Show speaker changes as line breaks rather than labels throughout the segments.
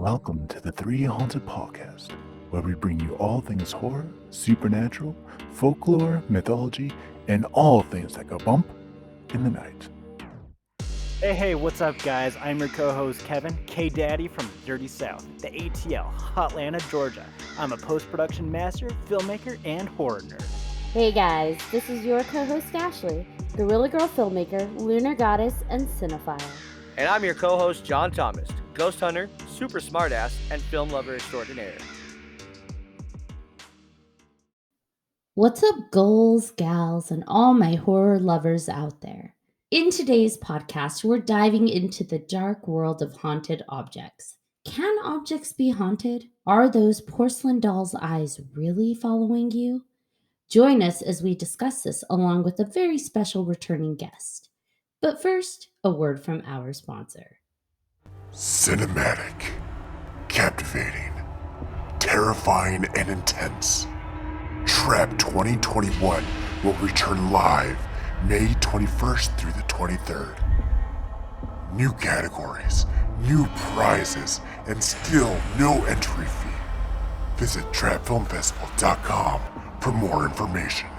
Welcome to the 3Haunted podcast, where we bring you all things horror, supernatural, folklore, mythology, and all things that go bump in the night.
Hey, what's up, guys? I'm your co-host, Kevin, K-Daddy from Dirty South, the ATL, Hotlanta, Georgia. I'm a post-production master, filmmaker, and horror nerd.
Hey guys, this is your co-host Ashley, Gorilla Girl filmmaker, lunar goddess, and cinephile.
And I'm your co-host, John Thomas, ghost hunter, super smartass, and film lover extraordinaire.
What's up, ghouls, gals, and all my horror lovers out there? In today's podcast, we're diving into the dark world of haunted objects. Can objects be haunted? Are those porcelain dolls' eyes really following you? Join us as we discuss this along with a very special returning guest. But first, a word from our sponsor.
Cinematic, captivating, terrifying, and intense. Trap 2021 will return live May 21st through the 23rd. New categories, new prizes, and still no entry fee. Visit trapfilmfestival.com for more information.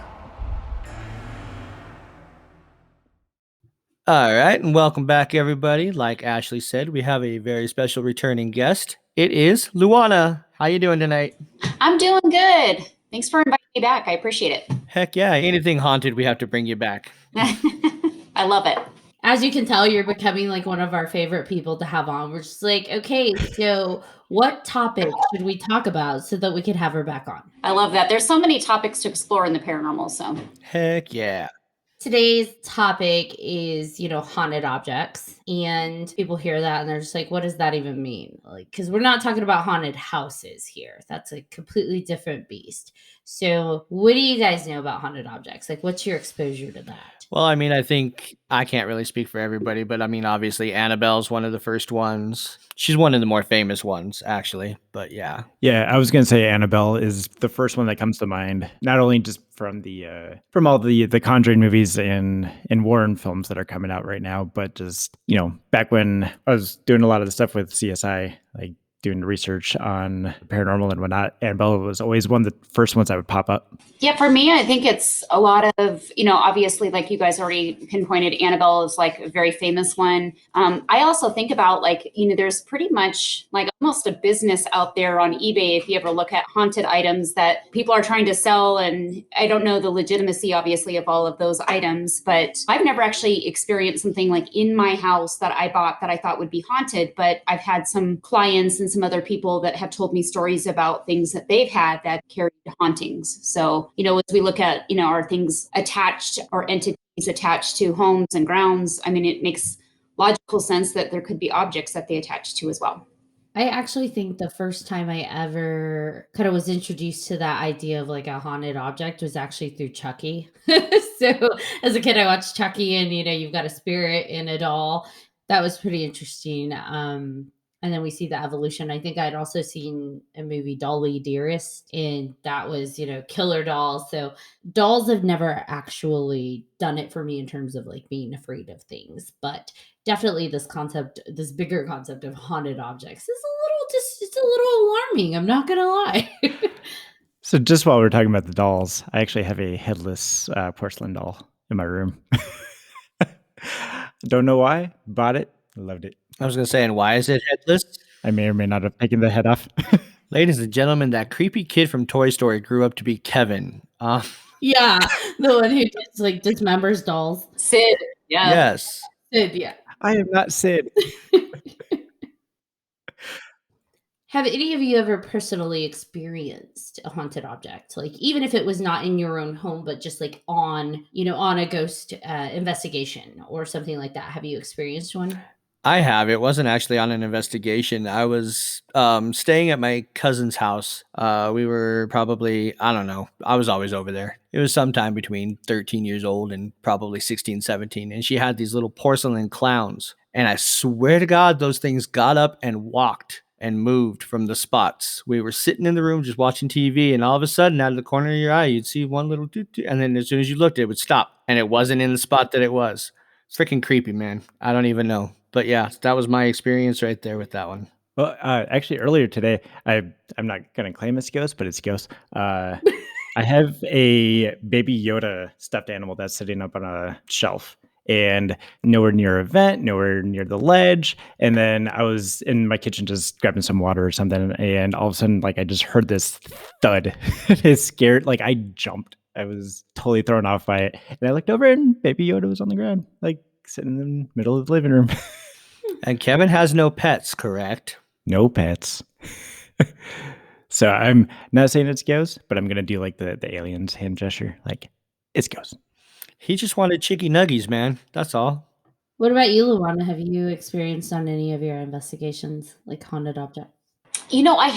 All right, and welcome back, everybody. Like Ashley said, we have a very special returning guest. It is Luana. How you doing tonight?
I'm doing good. Thanks for inviting me back. I appreciate it.
Heck yeah, anything haunted, we have to bring you back.
I love it.
As you can tell, you're becoming like one of our favorite people to have on. We're just like, okay, so what topic should we talk about so that we could have her back on?
I love that. There's so many topics to explore in the paranormal, so.
Heck yeah.
Today's topic is, haunted objects. And people hear that and they're just like, what does that even mean? Like, because we're not talking about haunted houses here. That's a completely different beast. So what do you guys know about haunted objects? Like, what's your exposure to that?
Well, I mean, I think I can't really speak for everybody, but I mean, obviously Annabelle's one of the first ones. She's one of the more famous ones, actually, but yeah.
Yeah, I was going to say Annabelle is the first one that comes to mind, not only just from from all the Conjuring movies and Warren films that are coming out right now, but just, back when I was doing a lot of the stuff with CSI, like doing research on paranormal and whatnot, Annabelle was always one of the first ones that would pop up.
Yeah, for me, I think it's a lot of, obviously, like you guys already pinpointed, Annabelle is like a very famous one. I also think about there's pretty much like almost a business out there on eBay if you ever look at haunted items that people are trying to sell. And I don't know the legitimacy, obviously, of all of those items, but I've never actually experienced something like in my house that I bought that I thought would be haunted. But I've had some clients and some other people that have told me stories about things that they've had that carried hauntings. So, as we look at, are things attached or entities attached to homes and grounds? I mean, it makes logical sense that there could be objects that they attach to as well.
I actually think the first time I ever kind of was introduced to that idea of like a haunted object was actually through Chucky. So as a kid, I watched Chucky and, you've got a spirit in a doll. That was pretty interesting. And then we see the evolution. I think I'd also seen a movie, Dolly Dearest, and that was, killer dolls. So dolls have never actually done it for me in terms of like being afraid of things. But definitely this bigger concept of haunted objects is it's a little alarming. I'm not going to lie.
So just while we're talking about the dolls, I actually have a headless porcelain doll in my room. Don't know why, bought it, loved it.
I was going to say, and why is it headless?
I may or may not have taken the head off.
Ladies and gentlemen, that creepy kid from Toy Story grew up to be Kevin.
Yeah, the one who just like dismembers dolls.
Sid, yeah.
Yes.
Sid, yeah.
I am not Sid.
Have any of you ever personally experienced a haunted object? Like, even if it was not in your own home, but just like on a ghost investigation or something like that. Have you experienced one?
I have. It wasn't actually on an investigation. I was staying at my cousin's house. We were probably, I don't know. I was always over there. It was sometime between 13 years old and probably 16, 17. And she had these little porcelain clowns. And I swear to God, those things got up and walked and moved from the spots. We were sitting in the room just watching TV, and all of a sudden, out of the corner of your eye, you'd see one little doot, and then as soon as you looked, it would stop, and it wasn't in the spot that it was. It's freaking creepy, man. I don't even know. But yeah, that was my experience right there with that one.
Well, actually, earlier today, I'm not gonna claim it's ghost, but it's ghost. I have a baby Yoda stuffed animal that's sitting up on a shelf, and nowhere near a vent, nowhere near the ledge. And then I was in my kitchen just grabbing some water or something, and all of a sudden, like I just heard this thud. It scared, like I jumped. I was totally thrown off by it, and I looked over, and baby Yoda was on the ground, like sitting in the middle of the living room.
And Kevin has no pets, correct?
No pets. So I'm not saying it's ghost, but I'm gonna do like the aliens hand gesture, like it's ghost.
He just wanted chicky nuggies, man. That's all.
What about you, Luana? Have you experienced on any of your investigations like haunted object?
I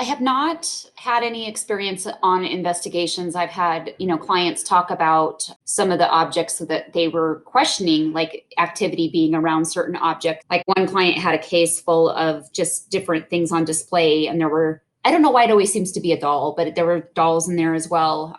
have not had any experience on investigations. I've had, clients talk about some of the objects that they were questioning, like activity being around certain objects. Like one client had a case full of just different things on display, and I don't know why it always seems to be a doll, but there were dolls in there as well.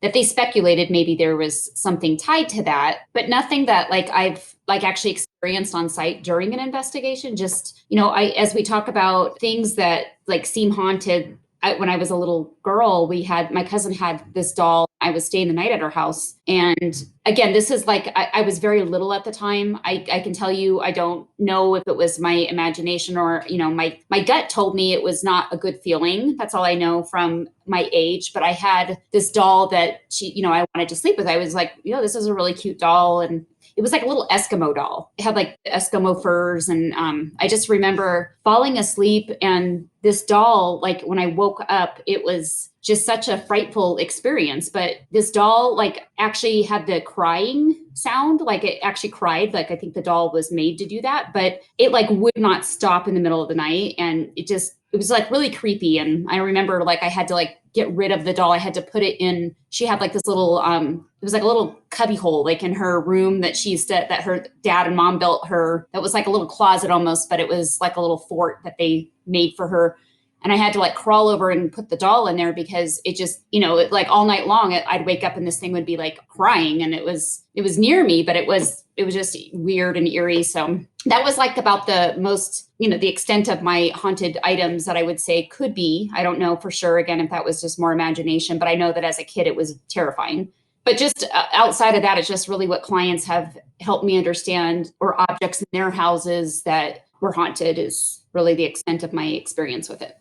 That they speculated maybe there was something tied to that, but nothing that I've actually experienced on site during an investigation. Just, as we talk about things that seem haunted, when I was a little girl, my cousin had this doll. I was staying the night at her house. And again, this is I was very little at the time. I can tell you, I don't know if it was my imagination or, my gut told me it was not a good feeling. That's all I know from my age. But I had this doll that I wanted to sleep with. I was like, this is a really cute doll. And it was like a little Eskimo doll. It had like Eskimo furs. And I just remember falling asleep, and this doll, when I woke up, it was just such a frightful experience. But this doll actually had the crying sound, it actually cried. I think the doll was made to do that, but it would not stop in the middle of the night. And it was really creepy. And I remember I had to get rid of the doll. I had to put it in, she had this little, it was a little cubby hole, in her room that that her dad and mom built her. That was a little closet almost, but it was a little fort that they made for her. And I had to crawl over and put the doll in there because it just, all night long, I'd wake up and this thing would be crying, and it was near me, but it was just weird and eerie. So that was about the most, the extent of my haunted items that I would say could be. I don't know for sure, again, if that was just more imagination, but I know that as a kid, it was terrifying. But just outside of that, it's just really what clients have helped me understand, or objects in their houses that were haunted, is really the extent of my experience with it.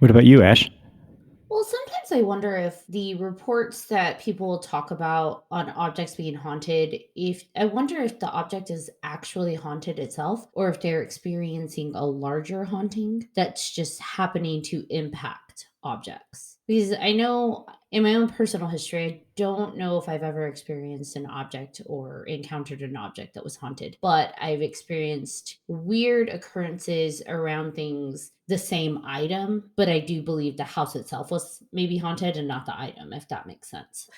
What about you, Ash?
Well, sometimes I wonder if the reports that people talk about on objects being haunted, I wonder if the object is actually haunted itself, or if they're experiencing a larger haunting that's just happening to impact objects. Because I know in my own personal history, I don't know if I've ever experienced an object or encountered an object that was haunted, but I've experienced weird occurrences around things, the same item, but I do believe the house itself was maybe haunted and not the item, if that makes sense.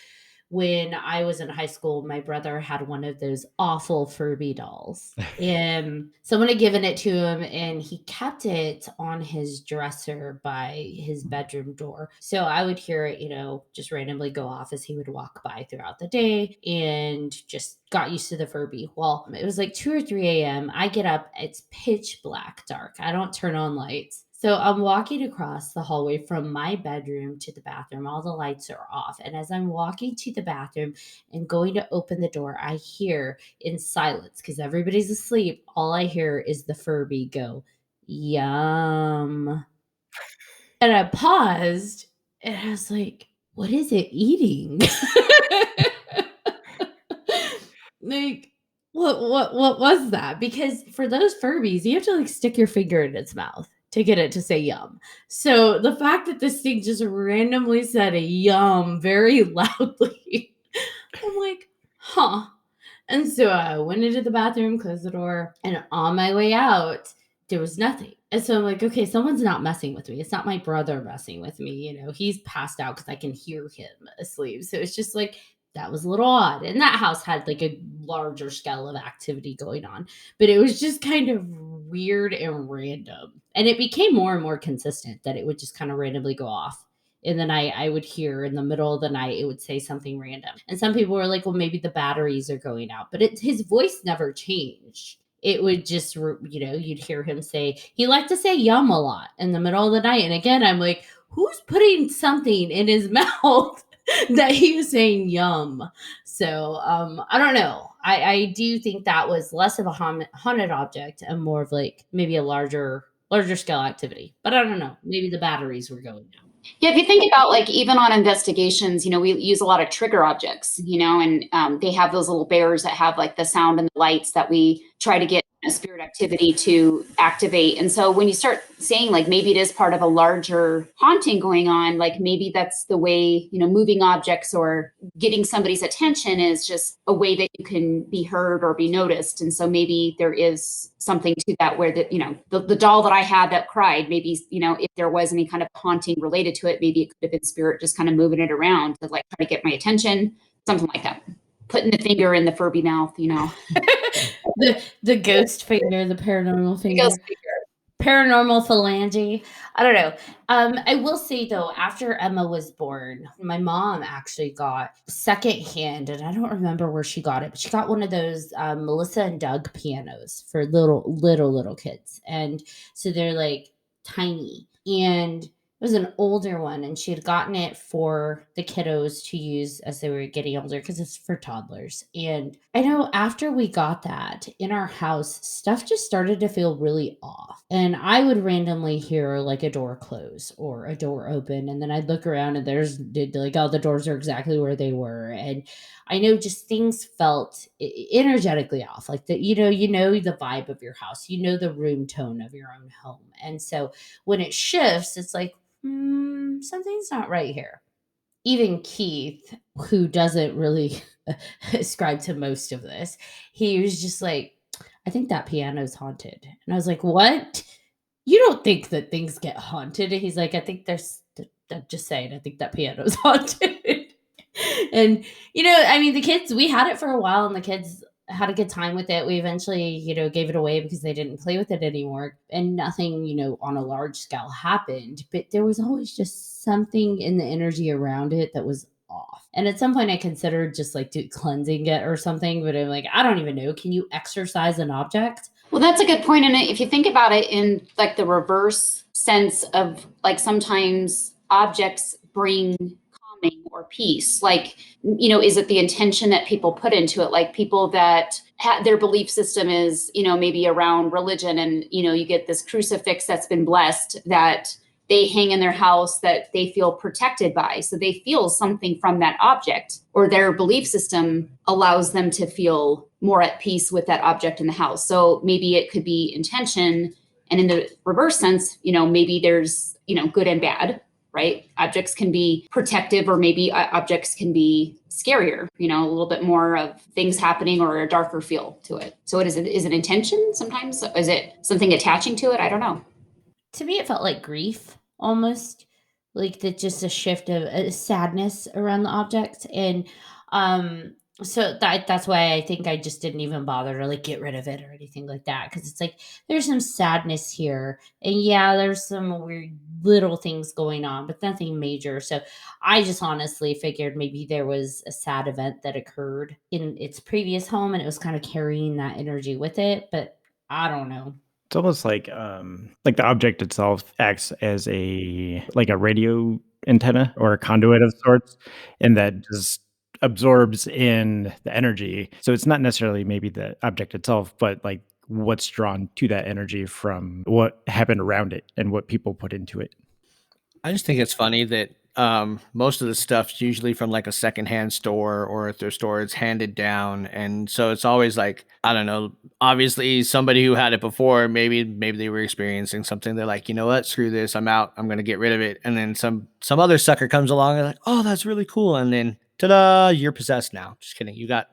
When I was in high school, my brother had one of those awful Furby dolls. And someone had given it to him, and he kept it on his dresser by his bedroom door. So I would hear it, just randomly go off as he would walk by throughout the day, and just got used to the Furby. Well, it was 2 or 3 a.m. I get up, it's pitch black dark. I don't turn on lights. So I'm walking across the hallway from my bedroom to the bathroom. All the lights are off. And as I'm walking to the bathroom and going to open the door, I hear in silence, because everybody's asleep, all I hear is the Furby go, "Yum." And I paused, and I was like, what is it eating? Like, what was that? Because for those Furbies, you have to stick your finger in its mouth to get it to say yum. So the fact that this thing just randomly said a yum very loudly, I'm like, huh. And so I went into the bathroom, closed the door, and on my way out, there was nothing. And so I'm like, okay, someone's not messing with me. It's not my brother messing with me. He's passed out because I can hear him asleep. So it's just that was a little odd. And that house had a larger scale of activity going on, but it was just kind of weird and random. And it became more and more consistent that it would just kind of randomly go off. In the night, I would hear in the middle of the night, it would say something random. And some people were like, well, maybe the batteries are going out. But his voice never changed. it would just, you'd hear him say, he liked to say yum a lot in the middle of the night. And again, I'm like, who's putting something in his mouth that he was saying yum? So I don't know. I do think that was less of a haunted object and more of like maybe a larger scale activity. But I don't know. Maybe the batteries were going down.
Yeah, if you think about like even on investigations, we use a lot of trigger objects, and they have those little bears that have like the sound and the lights that we try to get a spirit activity to activate. And so when you start saying like maybe it is part of a larger haunting going on, like maybe that's the way, moving objects or getting somebody's attention is just a way that you can be heard or be noticed. And so maybe there is something to that where the doll that I had that cried, maybe, if there was any kind of haunting related to it, maybe it could have been spirit just kind of moving it around to like try to get my attention, something like that. Putting the finger in the Furby mouth,
the ghost finger, the paranormal finger. Paranormal phalange. I don't know. I will say though, after Emma was born, my mom actually got secondhand, and I don't remember where she got it, but she got one of those Melissa and Doug pianos for little kids, and so they're like tiny, and it was an older one, and she had gotten it for the kiddos to use as they were getting older because it's for toddlers. And I know after we got that in our house, stuff just started to feel really off. And I would randomly hear like a door close or a door open. And then I'd look around and there's like, oh, the doors are exactly where they were. And I know just things felt energetically off, like the the vibe of your house, the room tone of your own home. And so when it shifts, it's like, something's not right here. Even Keith, who doesn't really ascribe to most of this, he was just like, I think that piano's haunted. And I was like, what? You don't think that things get haunted? And he's like, I think I'm just saying, I think that piano's haunted. And, the kids, we had it for a while and the kids had a good time with it. We eventually, gave it away because they didn't play with it anymore, and nothing, on a large scale happened, but there was always just something in the energy around it that was off. And at some point I considered just like cleansing it or something, but I'm like, I don't even know. Can you exorcise an object?
Well, that's a good point. And if you think about it in like the reverse sense of like sometimes objects bring calming or peace, like, is it the intention that people put into it? Like people that their belief system is, maybe around religion, and, you get this crucifix that's been blessed that they hang in their house that they feel protected by. So they feel something from that object, or their belief system allows them to feel more at peace with that object in the house. So maybe it could be intention. And in the reverse sense, maybe there's, good and bad, right? Objects can be protective, or maybe objects can be scarier, a little bit more of things happening or a darker feel to it. So is it intention sometimes? Is it something attaching to it? I don't know.
To me, it felt like grief almost, like that, just a shift of sadness around the object. And so that's why I think I just didn't even bother to like get rid of it or anything like that, because it's like there's some sadness here, and yeah, there's some weird little things going on, but nothing major. So I just honestly figured maybe there was a sad event that occurred in its previous home and it was kind of carrying that energy with it, but I don't know.
It's almost like the object itself acts as a radio antenna or a conduit of sorts, and that just absorbs in the energy. So it's not necessarily maybe the object itself, but like what's drawn to that energy from what happened around it and what people put into it.
I just think it's funny that most of the stuff's usually from like a secondhand store, or if their store is handed down. And so it's always like, I don't know, obviously somebody who had it before, maybe they were experiencing something. They're like, you know what, screw this, I'm out, I'm going to get rid of it. And then some other sucker comes along and like, oh, that's really cool. And then ta-da, you're possessed now. Just kidding. You got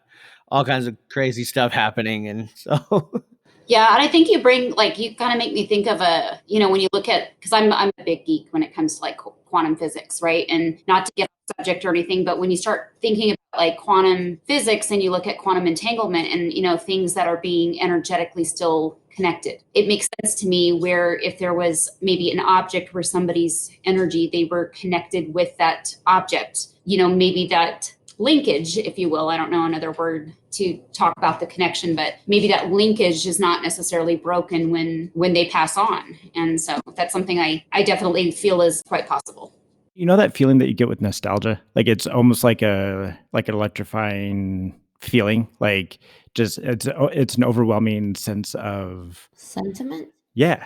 all kinds of crazy stuff happening. And so...
Yeah, and I think you kind of make me think of when you look at, because I'm a big geek when it comes to like quantum physics, right? And not to get off subject or anything, but when you start thinking about like quantum physics and you look at quantum entanglement and, things that are being energetically still connected, it makes sense to me where if there was maybe an object where somebody's energy, they were connected with that object, maybe that linkage, if you will. I don't know another word to talk about the connection, but maybe that linkage is not necessarily broken when they pass on. And so that's something I definitely feel is quite possible.
You know that feeling that you get with nostalgia? Like it's almost like an electrifying feeling. Like just it's an overwhelming sense of
Sentiment?
yeah.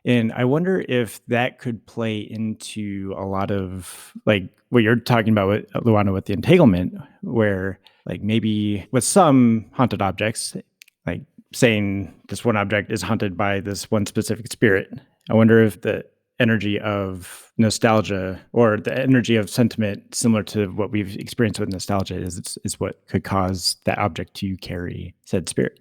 And I wonder if that could play into a lot of like what you're talking about with Luana with the entanglement, where like maybe with some haunted objects, like saying this one object is haunted by this one specific spirit. I wonder if the energy of nostalgia or the energy of sentiment similar to what we've experienced with nostalgia is what could cause that object to carry said spirit.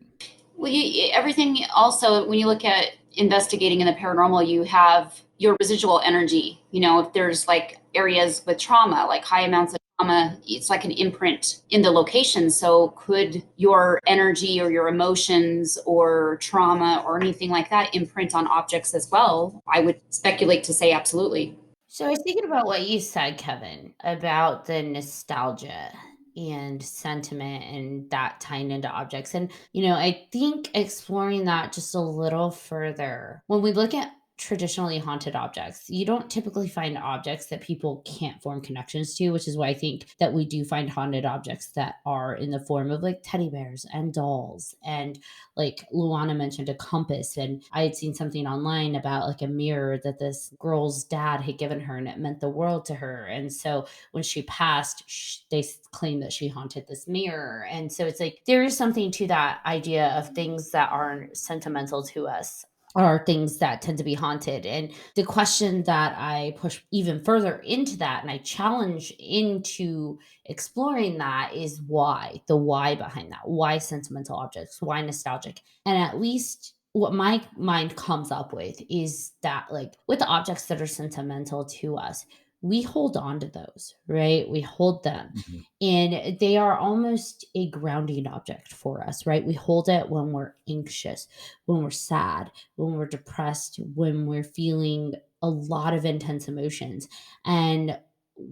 Well, everything also, when you look at investigating in the paranormal, you have your residual energy. If there's like areas with trauma, like high amounts of trauma, it's like an imprint in the location. So could your energy or your emotions or trauma or anything like that imprint on objects as well? I would speculate to say absolutely.
So I was thinking about what you said, Kevin, about the nostalgia and sentiment and that tying into objects. And, I think exploring that just a little further, when we look at traditionally haunted objects, you don't typically find objects that people can't form connections to, which is why I think that we do find haunted objects that are in the form of like teddy bears and dolls. And like Luana mentioned, a compass. And I had seen something online about like a mirror that this girl's dad had given her, and it meant the world to her. And so when she passed, they claim that she haunted this mirror. And so it's like there is something to that idea of things that are sentimental to us are things that tend to be haunted. And the question that I push even further into that and I challenge into exploring that is why, the why behind that. Why sentimental objects? Why nostalgic? And at least what my mind comes up with is that, like, with the objects that are sentimental to us, we hold on to those, right? We hold them.
Mhm.
And they are almost a grounding object for us, right? We hold it when we're anxious, when we're sad, when we're depressed, when we're feeling a lot of intense emotions. And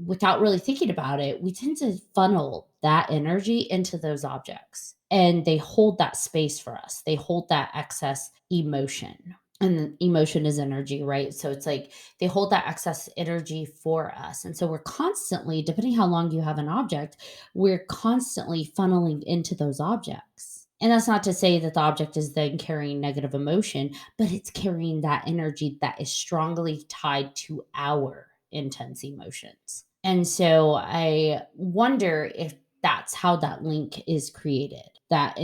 without really thinking about it, we tend to funnel that energy into those objects. And they hold that space for us. They hold that excess emotion. And emotion is energy, right? So it's like they hold that excess energy for us. And so we're constantly, depending how long you have an object, we're constantly funneling into those objects. And that's not to say that the object is then carrying negative emotion, but it's carrying that energy that is strongly tied to our intense emotions. And so I wonder if that's how that link is created, that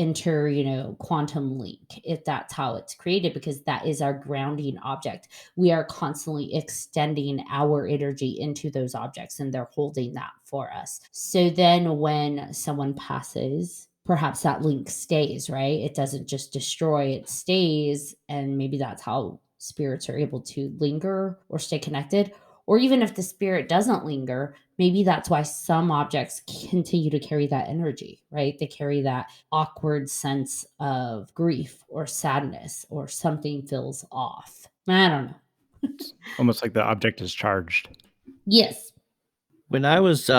quantum link, if that's how it's created, because that is our grounding object. We are constantly extending our energy into those objects and they're holding that for us. So then when someone passes, perhaps that link stays, right? It doesn't just destroy, it stays. And maybe that's how spirits are able to linger or stay connected. Or even if the spirit doesn't linger, maybe that's why some objects continue to carry that energy, right? They carry that awkward sense of grief or sadness or something feels off. I don't know.
It's almost like the object is charged.
Yes.
When I was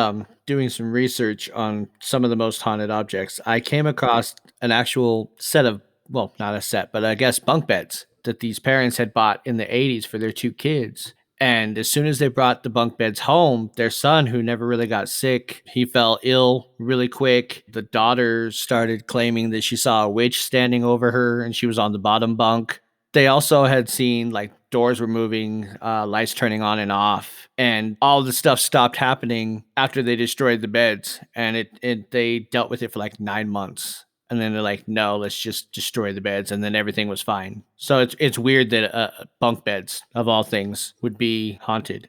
doing some research on some of the most haunted objects, I came across an actual set of, well, not a set, but I guess bunk beds that these parents had bought in the 80s for their two kids. And as soon as they brought the bunk beds home, their son, who never really got sick, he fell ill really quick. The daughter started claiming that she saw a witch standing over her and she was on the bottom bunk. They also had seen like doors were moving, lights turning on and off, and all the stuff stopped happening after they destroyed the beds. And they dealt with it for like 9 months. And then they're like, no, let's just destroy the beds. And then everything was fine. So it's weird that bunk beds, of all things, would be haunted.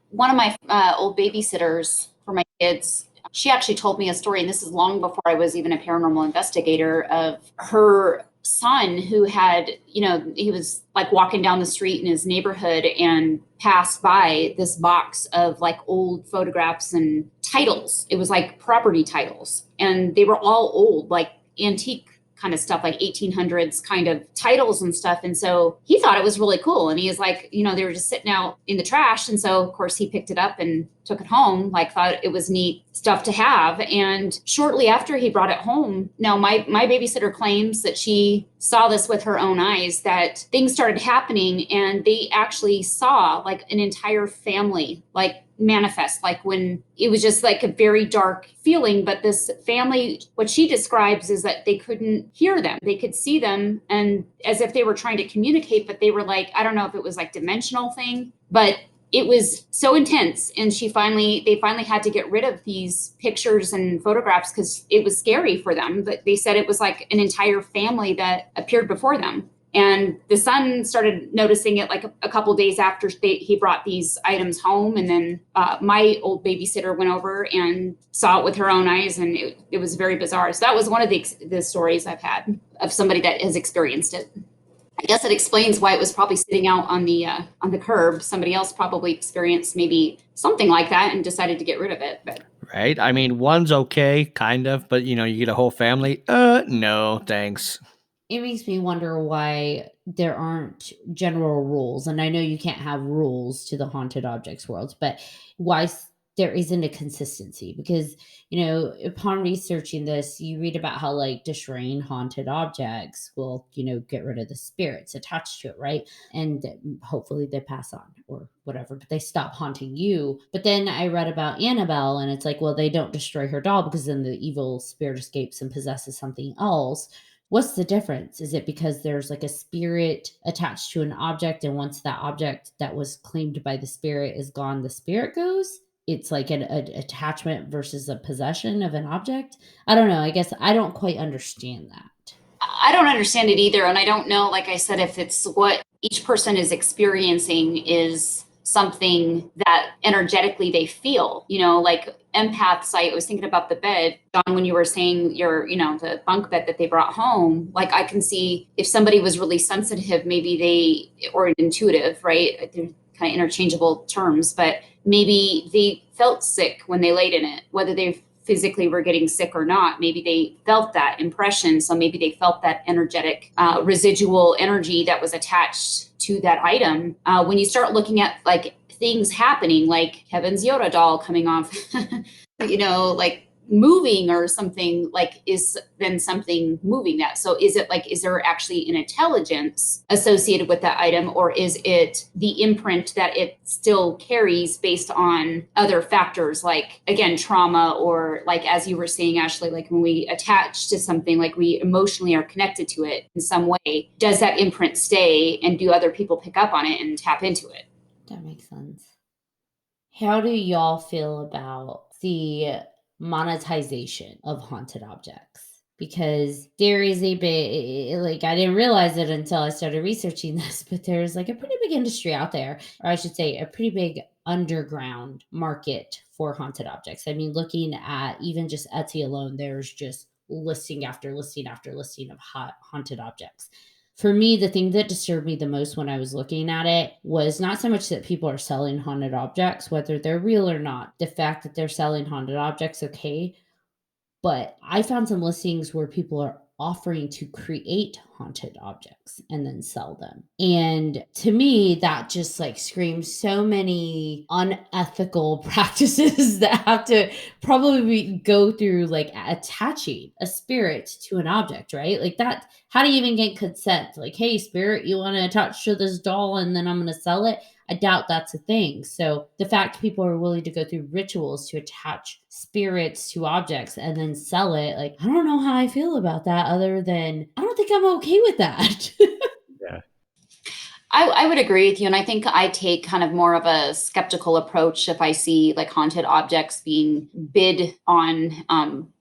One of my old babysitters for my kids, she actually told me a story, and this is long before I was even a paranormal investigator, of her son who had, he was like walking down the street in his neighborhood and passed by this box of like old photographs and titles. It was like property titles, and they were all old, like antique kind of stuff, like 1800s kind of titles and stuff. And so he thought it was really cool. And he was like, they were just sitting out in the trash. And so of course he picked it up and took it home, like thought it was neat stuff to have. And shortly after he brought it home, now my babysitter claims that she saw this with her own eyes, that things started happening and they actually saw like an entire family like manifest, like when it was just like a very dark feeling. But this family, what she describes is that they couldn't hear them. They could see them and as if they were trying to communicate, but they were like, I don't know if it was like dimensional thing, but it was so intense. And they finally had to get rid of these pictures and photographs because it was scary for them. But they said it was like an entire family that appeared before them. And the son started noticing it like a couple of days after he brought these items home. And then my old babysitter went over and saw it with her own eyes. And it was very bizarre. So that was one of the stories I've had of somebody that has experienced it. I guess it explains why it was probably sitting out on the curb. Somebody else probably experienced maybe something like that and decided to get rid of it. But
Right? I mean, one's okay, kind of, but you get a whole family. No, thanks.
It makes me wonder why there aren't general rules. And I know you can't have rules to the haunted objects world, but why there isn't a consistency? Because, upon researching this, you read about how like destroying haunted objects will, get rid of the spirits attached to it, right? And hopefully they pass on or whatever, but they stop haunting you. But then I read about Annabelle and it's like, well, they don't destroy her doll because then the evil spirit escapes and possesses something else. What's the difference? Is it because there's like a spirit attached to an object, and once that object that was claimed by the spirit is gone, the spirit goes? It's like an attachment versus a possession of an object? I don't know. I guess I don't quite understand that.
I don't understand it either. And I don't know, like I said, if it's what each person is experiencing is something that energetically they feel, like empaths. I was thinking about the bed, John, when you were saying the bunk bed that they brought home, like I can see if somebody was really sensitive, maybe or intuitive, right? They're kind of interchangeable terms, but maybe they felt sick when they laid in it, whether they physically were getting sick or not. Maybe they felt that impression. So maybe they felt that energetic residual energy that was attached to that item. When you start looking at like things happening, like Kevin's Yoda doll coming off, like moving or something, like is then something moving that. So is there actually an intelligence associated with that item, or is it the imprint that it still carries based on other factors, like again, trauma, or like, as you were saying, Ashley, like when we attach to something, like we emotionally are connected to it in some way, does that imprint stay and do other people pick up on it and tap into it?
That makes sense. How do y'all feel about the monetization of haunted objects? Because there is a bit, like, I didn't realize it until I started researching this, but there's like a pretty big industry out there, or I should say a pretty big underground market for haunted objects. I mean, looking at even just Etsy alone, there's just listing after listing after listing of haunted objects. For me, the thing that disturbed me the most when I was looking at it was not so much that people are selling haunted objects, whether they're real or not. The fact that they're selling haunted objects, okay. But I found some listings where people are offering to create haunted objects and then sell them. And to me, that just like screams so many unethical practices that have to probably go through like attaching a spirit to an object, right? Like that, how do you even get consent? Like, hey, spirit, you want to attach to this doll and then I'm going to sell it? I doubt that's a thing. So the fact people are willing to go through rituals to attach spirits to objects and then sell it, like, I don't know how I feel about that, other than I don't think I'm okay with that.
Yeah.
I would agree with you. And I think I take kind of more of a skeptical approach if I see like haunted objects being bid on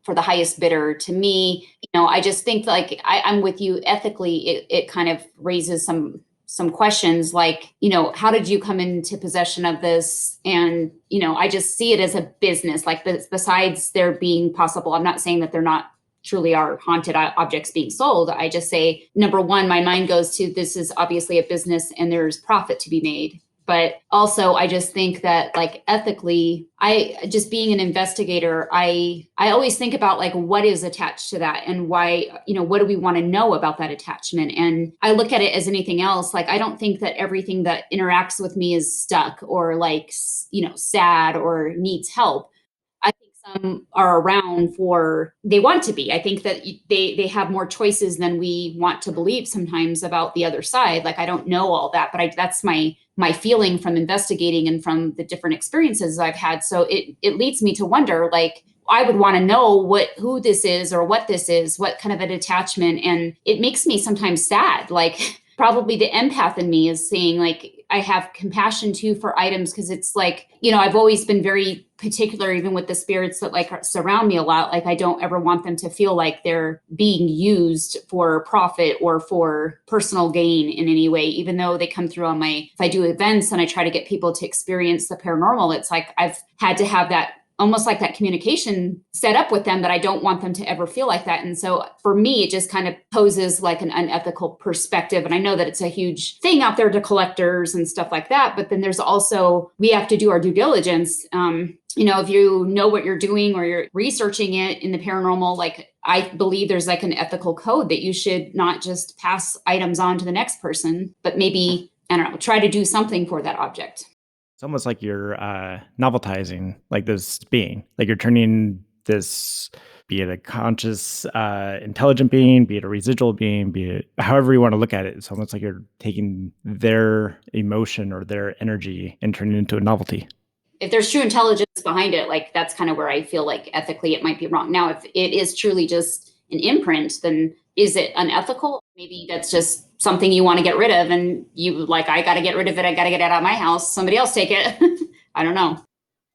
for the highest bidder. To me, I just think like I'm with you ethically. It kind of raises some questions like, how did you come into possession of this? And, I just see it as a business, like besides there being possible, I'm not saying that they're not truly are haunted objects being sold. I just say, number one, my mind goes to, this is obviously a business and there's profit to be made. But also, I just think that like ethically, I just being an investigator, I always think about like what is attached to that and why, what do we want to know about that attachment? And I look at it as anything else. Like, I don't think that everything that interacts with me is stuck or like, sad or needs help. I think some are around they want to be. I think that they have more choices than we want to believe sometimes about the other side. Like, I don't know all that, but that's my feeling from investigating and from the different experiences I've had. So it leads me to wonder, like, I would want to know who this is or what this is, what kind of an attachment. And it makes me sometimes sad. Like, probably the empath in me is saying, like, I have compassion too for items, because it's like, I've always been very particular, even with the spirits that like surround me a lot. Like, I don't ever want them to feel like they're being used for profit or for personal gain in any way, even though they come through if I do events and I try to get people to experience the paranormal, it's like I've had to have that almost like that communication set up with them that I don't want them to ever feel like that. And so for me, it just kind of poses like an unethical perspective. And I know that it's a huge thing out there to collectors and stuff like that. But then there's also, we have to do our due diligence. If you know what you're doing or you're researching it in the paranormal, like, I believe there's like an ethical code that you should not just pass items on to the next person, but maybe, I don't know, try to do something for that object.
It's almost like you're noveltizing like this being, like you're turning this, be it a conscious, intelligent being, be it a residual being, be it however you want to look at it. It's almost like you're taking their emotion or their energy and turning it into a novelty.
If there's true intelligence behind it, like, that's kind of where I feel like ethically it might be wrong. Now, if it is truly just an imprint, then is it unethical? Maybe that's just something you want to get rid of, and you like, I got to get rid of it. I got to get it out of my house. Somebody else take it. I don't know.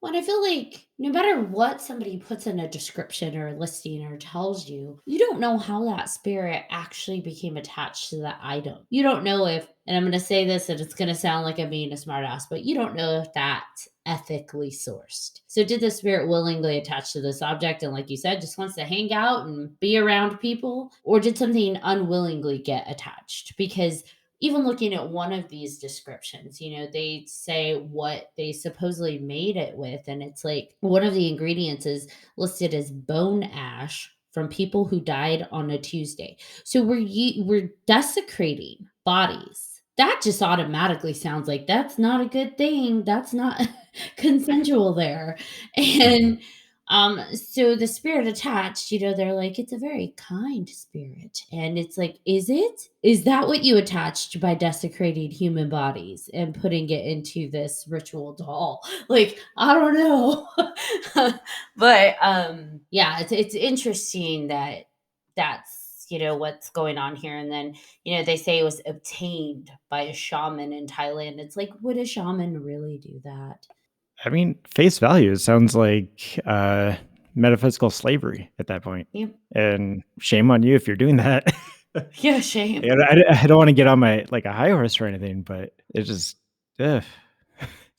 Well, I feel like no matter what somebody puts in a description or a listing or tells you, you don't know how that spirit actually became attached to that item. You don't know if, and I'm going to say this and it's going to sound like I'm being a smartass, but you don't know if that's ethically sourced. So did the spirit willingly attach to this object and, like you said, just wants to hang out and be around people? Or did something unwillingly get attached? Because even looking at one of these descriptions, they say what they supposedly made it with. And it's like one of the ingredients is listed as bone ash from people who died on a Tuesday. So we're desecrating bodies. That just automatically sounds like that's not a good thing. That's not consensual there. And so the spirit attached, they're like, it's a very kind spirit. And it's like, is that what you attached by desecrating human bodies and putting it into this ritual doll? Like, I don't know. But yeah, it's interesting that that's what's going on here. And then they say it was obtained by a shaman in Thailand. It's like, would a shaman really do that?
I mean, face value, it sounds like metaphysical slavery at that point.
Yeah.
And shame on you if you're doing that.
Yeah, shame.
I don't want to get on my like a high horse or anything, but it's just, it's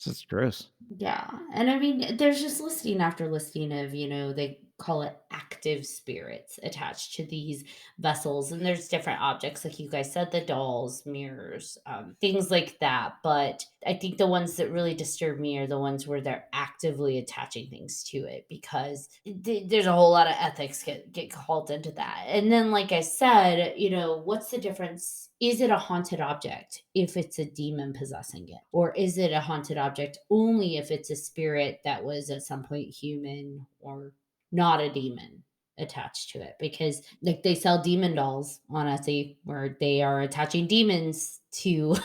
just gross.
Yeah. And I mean, there's just listing after listing of, they call it active spirits attached to these vessels. And there's different objects, like you guys said, the dolls, mirrors, things like that. But I think the ones that really disturb me are the ones where they're actively attaching things to it, because there's a whole lot of ethics get called into that. And then, like I said, what's the difference? Is it a haunted object if it's a demon possessing it? Or is it a haunted object only if it's a spirit that was at some point human or not a demon attached to it? Because like they sell demon dolls on Etsy where they are attaching demons to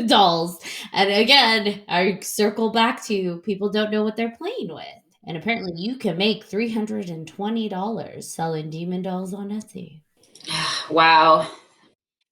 dolls. And again, I circle back to people don't know what they're playing with. And apparently you can make $320 selling demon dolls on Etsy.
Wow.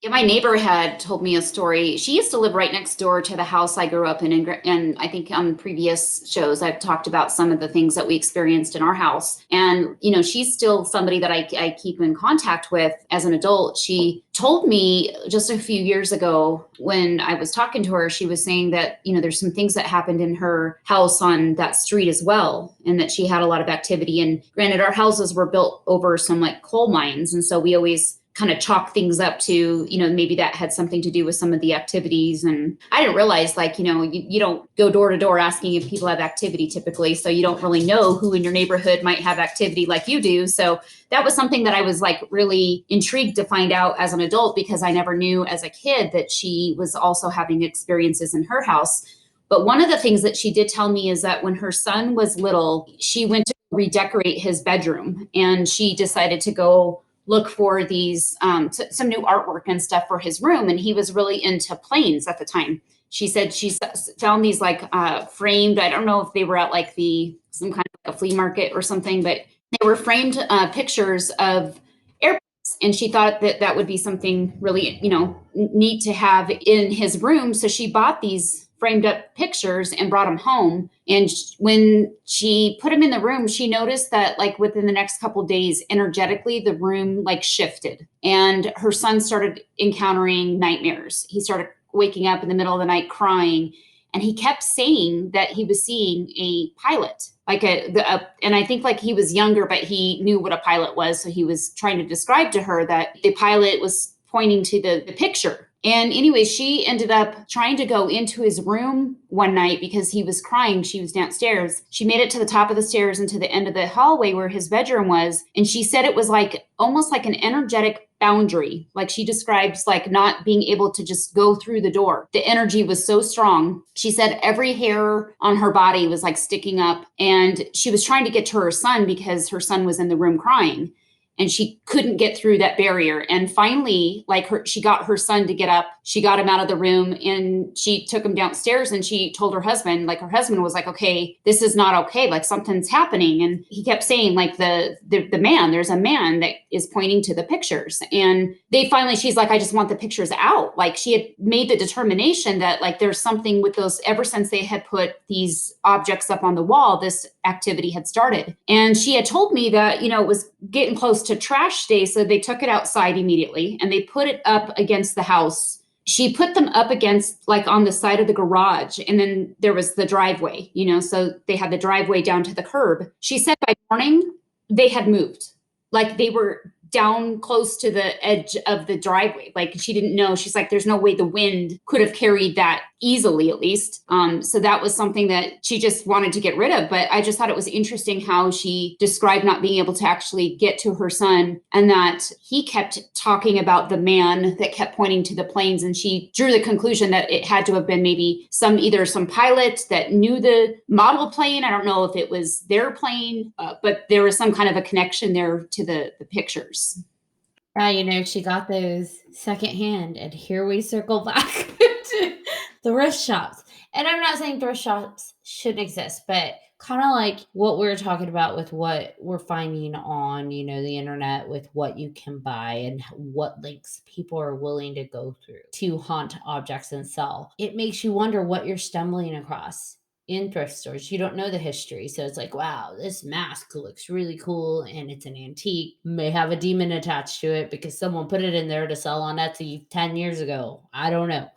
Yeah, my neighbor had told me a story. She used to live right next door to the house I grew up in. And I think on previous shows, I've talked about some of the things that we experienced in our house. And, she's still somebody that I keep in contact with as an adult. She told me just a few years ago when I was talking to her, she was saying that, there's some things that happened in her house on that street as well. And that she had a lot of activity. And granted, our houses were built over some like coal mines. And so we always kind of chalk things up to, maybe that had something to do with some of the activities. And I didn't realize, like, you don't go door to door asking if people have activity typically. So you don't really know who in your neighborhood might have activity like you do. So that was something that I was like really intrigued to find out as an adult, because I never knew as a kid that she was also having experiences in her house. But one of the things that she did tell me is that when her son was little, she went to redecorate his bedroom, and she decided to go look for these some new artwork and stuff for his room. And he was really into planes at the time. She said she found these like framed, I don't know if they were at like some kind of like a flea market or something, but they were framed pictures of airplanes. And she thought that that would be something really, neat to have in his room. So she bought these framed up pictures and brought them home. And when she put them in the room, she noticed that like within the next couple of days, energetically, the room like shifted, and her son started encountering nightmares. He started waking up in the middle of the night crying. And he kept saying that he was seeing a pilot, like and I think like he was younger, but he knew what a pilot was. So he was trying to describe to her that the pilot was pointing to the picture. And anyway, she ended up trying to go into his room one night because he was crying. She was downstairs. She made it to the top of the stairs and to the end of the hallway where his bedroom was. And she said it was like almost like an energetic boundary. Like she describes like not being able to just go through the door. The energy was so strong. She said every hair on her body was like sticking up, and she was trying to get to her son because her son was in the room crying. And she couldn't get through that barrier. And finally, like she got her son to get up. She got him out of the room, and she took him downstairs, and she told her husband, like her husband was like, okay, this is not okay. Like something's happening. And he kept saying like there's a man that is pointing to the pictures. And she's like, I just want the pictures out. Like she had made the determination that like there's something with those ever since they had put these objects up on the wall, this activity had started. And she had told me that, it was getting close to trash day. So they took it outside immediately and they put it up against the house. She put them up against like on the side of the garage. And then there was the driveway, so they had the driveway down to the curb. She said by morning they had moved. Like they were down close to the edge of the driveway. Like she didn't know. She's like, there's no way the wind could have carried that easily, at least. So that was something that she just wanted to get rid of. But I just thought it was interesting how she described not being able to actually get to her son, and that he kept talking about the man that kept pointing to the planes. And she drew the conclusion that it had to have been maybe either some pilot that knew the model plane. I don't know if it was their plane, but there was some kind of a connection there to the pictures.
She got those secondhand, and here we circle back to thrift shops. And I'm not saying thrift shops shouldn't exist, but kind of like what we're talking about with what we're finding on, the internet with what you can buy and what links people are willing to go through to haunt objects and sell. It makes you wonder what you're stumbling across in thrift stores. You don't know the history. So it's like, wow, this mask looks really cool and it's an antique. May have a demon attached to it because someone put it in there to sell on Etsy 10 years ago. I don't know.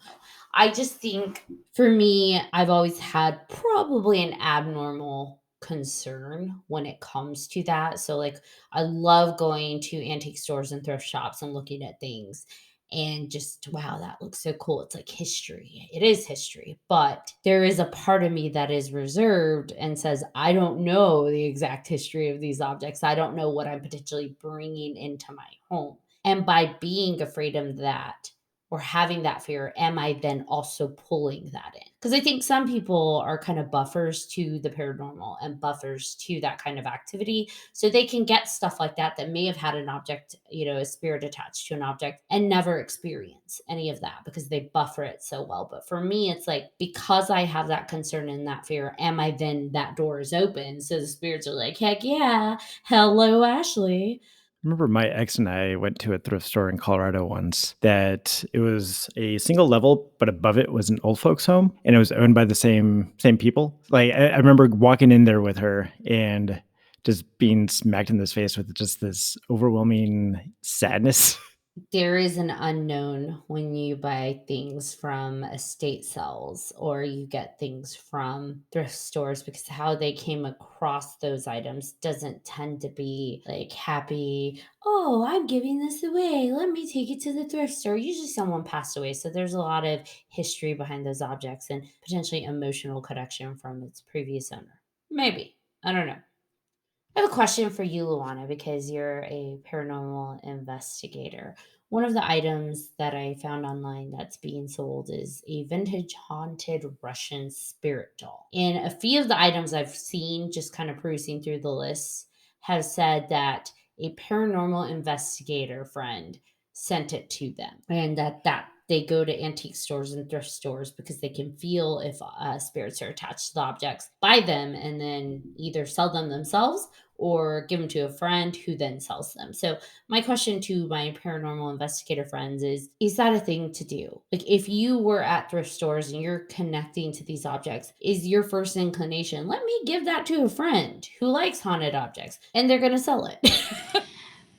I just think for me, I've always had probably an abnormal concern when it comes to that. So like I love going to antique stores and thrift shops and looking at things and just, wow, that looks so cool. It's like history. It is history. But there is a part of me that is reserved and says, I don't know the exact history of these objects. I don't know what I'm potentially bringing into my home. And by being afraid of that, or having that fear, am I then also pulling that in? Because I think some people are kind of buffers to the paranormal and buffers to that kind of activity. So they can get stuff like that may have had an object, a spirit attached to an object and never experience any of that because they buffer it so well. But for me, it's like, because I have that concern and that fear, am I then that door is open? So the spirits are like, heck yeah. Hello, Ashley.
I remember my ex and I went to a thrift store in Colorado once that it was a single level, but above it was an old folks home, and it was owned by the same people. Like I remember walking in there with her and just being smacked in the face with just this overwhelming sadness
There is an unknown when you buy things from estate sales or you get things from thrift stores, because how they came across those items doesn't tend to be like happy. Oh, I'm giving this away. Let me take it to the thrift store. Usually someone passed away. So there's a lot of history behind those objects and potentially emotional connection from its previous owner. Maybe. I don't know. I have a question for you, Luana, because you're a paranormal investigator. One of the items that I found online that's being sold is a vintage haunted Russian spirit doll. And a few of the items I've seen, just kind of perusing through the lists, have said that a paranormal investigator friend sent it to them, and that they go to antique stores and thrift stores because they can feel if spirits are attached to the objects, buy them, and then either sell them themselves or give them to a friend who then sells them. So my question to my paranormal investigator friends is that a thing to do? Like, if you were at thrift stores and you're connecting to these objects, is your first inclination, let me give that to a friend who likes haunted objects and they're going to sell it?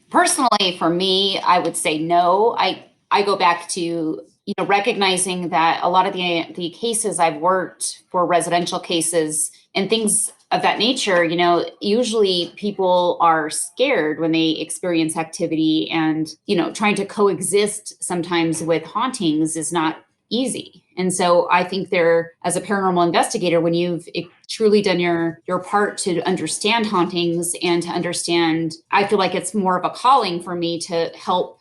Personally, for me, I would say no. I go back to recognizing that a lot of the cases I've worked for, residential cases and things of that nature, usually people are scared when they experience activity, and trying to coexist sometimes with hauntings is not easy. And so I think as a paranormal investigator, when you've truly done your part to understand hauntings and to understand, I feel like it's more of a calling for me to help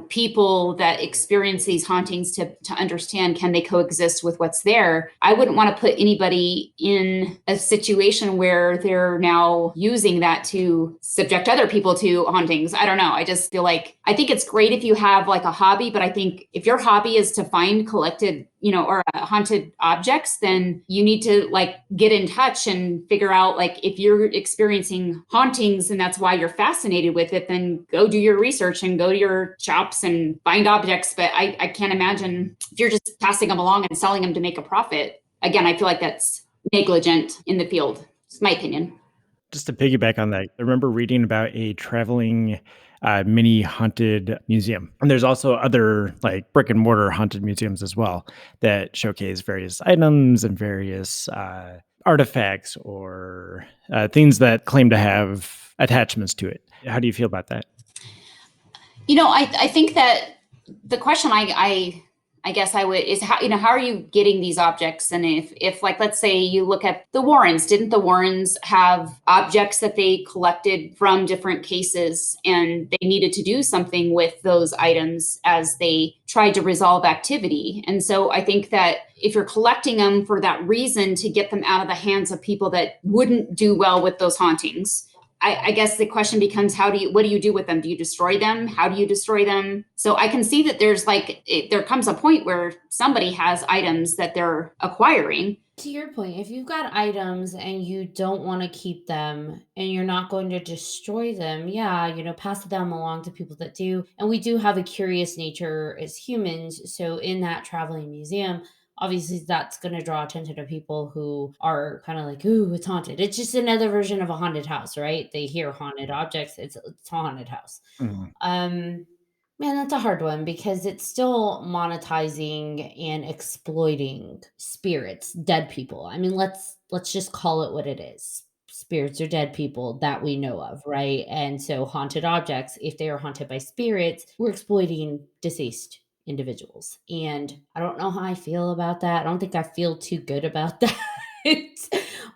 people that experience these hauntings to understand, can they coexist with what's there? I wouldn't want to put anybody in a situation where they're now using that to subject other people to hauntings. I don't know. I just feel like, I think it's great if you have like a hobby, but I think if your hobby is to find collected or haunted objects, then you need to like get in touch and figure out, like, if you're experiencing hauntings and that's why you're fascinated with it, then go do your research and go to your shops and find objects. But I can't imagine if you're just passing them along and selling them to make a profit. Again, I feel like that's negligent in the field. It's my opinion.
Just to piggyback on that, I remember reading about a traveling mini haunted museum. And there's also other like brick and mortar haunted museums as well that showcase various items and various artifacts or things that claim to have attachments to it. How do you feel about that?
I think that the question I guess I would is how are you getting these objects? And if like, let's say you look at the Warrens, didn't the Warrens have objects that they collected from different cases, and they needed to do something with those items as they tried to resolve activity? And so I think that if you're collecting them for that reason, to get them out of the hands of people that wouldn't do well with those hauntings, I guess the question becomes, what do you do with them? Do you destroy them? How do you destroy them? So I can see that there comes a point where somebody has items that they're acquiring.
To your point, if you've got items and you don't want to keep them and you're not going to destroy them, yeah, pass them along to people that do. And we do have a curious nature as humans. So in that traveling museum, obviously that's going to draw attention to people who are kind of like, ooh, it's haunted. It's just another version of a haunted house, right? They hear haunted objects. It's a haunted house.
Mhm.
Man, that's a hard one because it's still monetizing and exploiting spirits, dead people. I mean, let's just call it what it is. Spirits are dead people that we know of, right? And so haunted objects, if they are haunted by spirits, we're exploiting deceased individuals. And I don't know how I feel about that. I don't think I feel too good about that.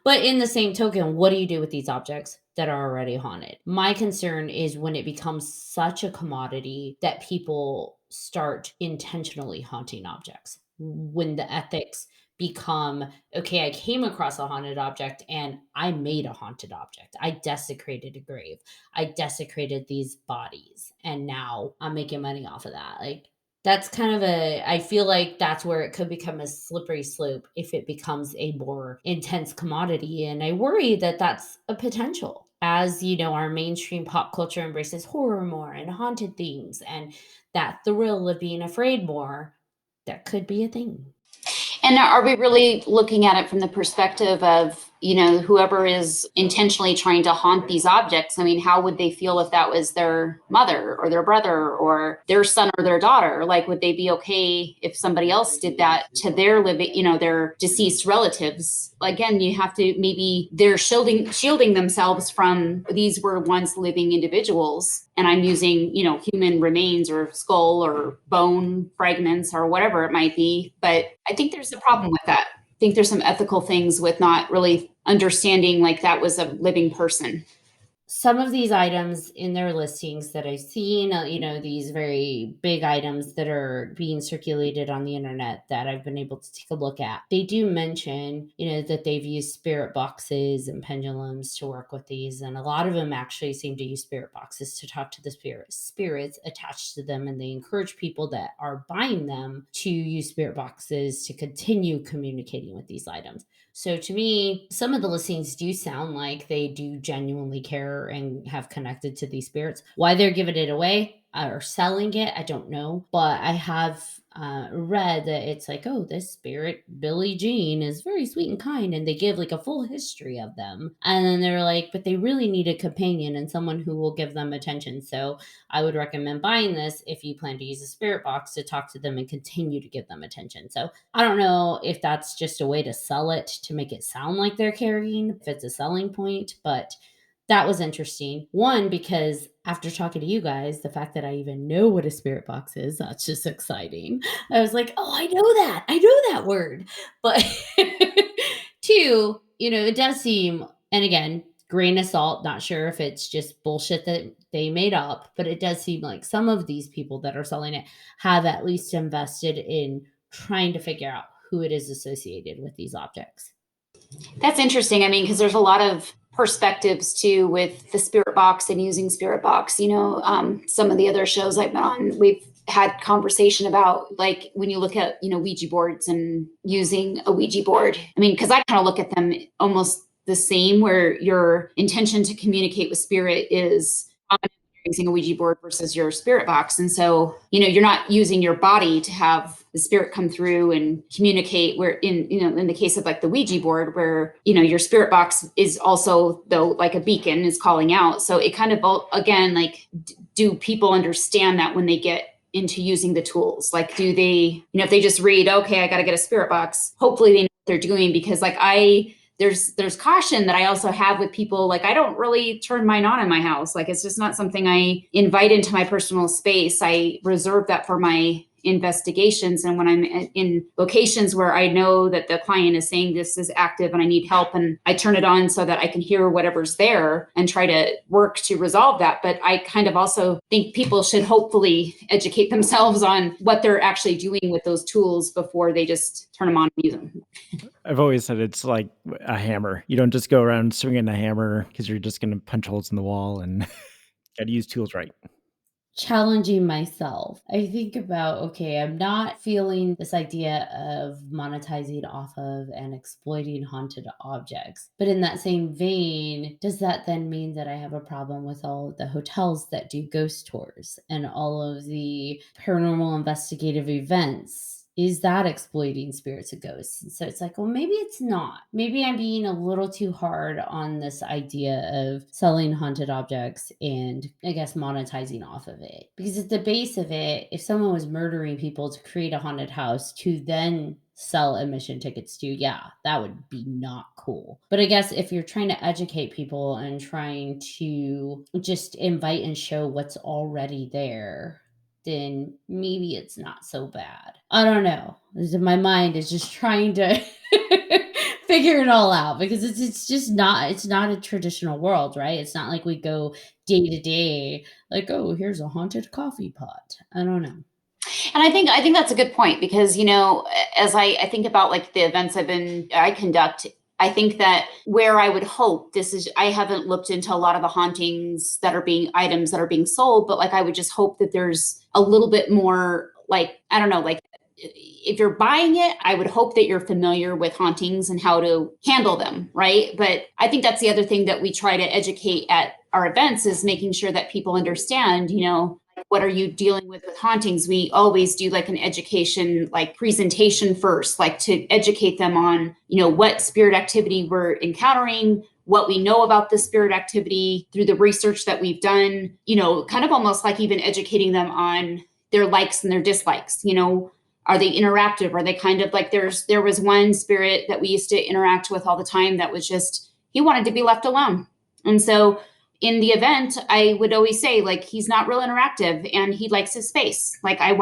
But in the same token, what do you do with these objects that are already haunted? My concern is when it becomes such a commodity that people start intentionally haunting objects. When the ethics become, okay, I came across a haunted object and I made a haunted object. I desecrated a grave. I desecrated these bodies. And now I'm making money off of that. Like, that's kind of I feel like that's where it could become a slippery slope if it becomes a more intense commodity. And I worry that that's a potential as, our mainstream pop culture embraces horror more and haunted things and that thrill of being afraid more. That could be a thing.
And are we really looking at it from the perspective of whoever is intentionally trying to haunt these objects, I mean, how would they feel if that was their mother or their brother or their son or their daughter? Like, would they be okay if somebody else did that to their their deceased relatives? Again, you have to, maybe they're shielding themselves from, these were once living individuals, and I'm using, human remains or skull or bone fragments or whatever it might be. But I think there's a problem with that. I think there's some ethical things with not really understanding like that was a living person.
Some of these items in their listings that I've seen, these very big items that are being circulated on the internet that I've been able to take a look at, they do mention, that they've used spirit boxes and pendulums to work with these. And a lot of them actually seem to use spirit boxes to talk to the spirits attached to them. And they encourage people that are buying them to use spirit boxes to continue communicating with these items. So to me, some of the listings do sound like they do genuinely care and have connected to these spirits. Why they're giving it away or selling it, I don't know. But I have read that it's like, oh, this spirit, Billie Jean, is very sweet and kind. And they give like a full history of them. And then they're like, but they really need a companion and someone who will give them attention. So I would recommend buying this if you plan to use a spirit box to talk to them and continue to give them attention. So I don't know if that's just a way to sell it to make it sound like they're carrying, if it's a selling point, but that was interesting. One, because after talking to you guys, the fact that I even know what a spirit box is, that's just exciting. I was like, oh, I know that. I know that word. But two, it does seem, and again, grain of salt, not sure if it's just bullshit that they made up, but it does seem like some of these people that are selling it have at least invested in trying to figure out who it is associated with these objects.
That's interesting. I mean, because there's a lot of perspectives too with the spirit box and using spirit box. Some of the other shows I've been on, we've had conversation about, like, when you look at, Ouija boards and using a Ouija board. I mean, because I kind of look at them almost the same, where your intention to communicate with spirit is using a Ouija board versus your spirit box. And so, you're not using your body to have the spirit come through and communicate, where in the case of like the Ouija board, where, your spirit box is also, though, like a beacon is calling out. So it kind of, again, like, do people understand that when they get into using the tools? Like, do they, if they just read, okay, I got to get a spirit box, hopefully they know what they're doing. Because like there's caution that I also have with people. Like, I don't really turn mine on in my house. Like, it's just not something I invite into my personal space. I reserve that for my investigations. And when I'm in locations where I know that the client is saying this is active and I need help, and I turn it on so that I can hear whatever's there and try to work to resolve that. But I kind of also think people should hopefully educate themselves on what they're actually doing with those tools before they just turn them on and use them.
I've always said it's like a hammer. You don't just go around swinging a hammer because you're just going to punch holes in the wall, and got to use tools right.
Challenging myself. I think about, okay, I'm not feeling this idea of monetizing off of and exploiting haunted objects. But in that same vein, does that then mean that I have a problem with all of the hotels that do ghost tours and all of the paranormal investigative events? Is that exploiting spirits and ghosts? And so it's like, well, maybe it's not. Maybe I'm being a little too hard on this idea of selling haunted objects and, I guess, monetizing off of it. Because at the base of it, if someone was murdering people to create a haunted house to then sell admission tickets to, yeah, that would be not cool. But I guess if you're trying to educate people and trying to just invite and show what's already there, then maybe it's not so bad. I don't know. My mind is just trying to figure it all out, because it's just not, it's not a traditional world, right? It's not like we go day to day, like, oh, here's a haunted coffee pot. I don't know.
And I think that's a good point, because, as I think about like the events I conduct, I think that where I would hope I haven't looked into a lot of the hauntings items that are being sold, but like, I would just hope that there's a little bit more, like, I don't know, like, if you're buying it, I would hope that you're familiar with hauntings and how to handle them, right? But I think that's the other thing that we try to educate at our events, is making sure that people understand, what are you dealing with hauntings, we always do like an education, like presentation first, like to educate them on, what spirit activity we're encountering, what we know about the spirit activity through the research that we've done, kind of almost like even educating them on their likes and their dislikes. Are they interactive? Are they kind of like, there was one spirit that we used to interact with all the time that was just, he wanted to be left alone. And so in the event, I would always say, like, he's not real interactive and he likes his space. Like, we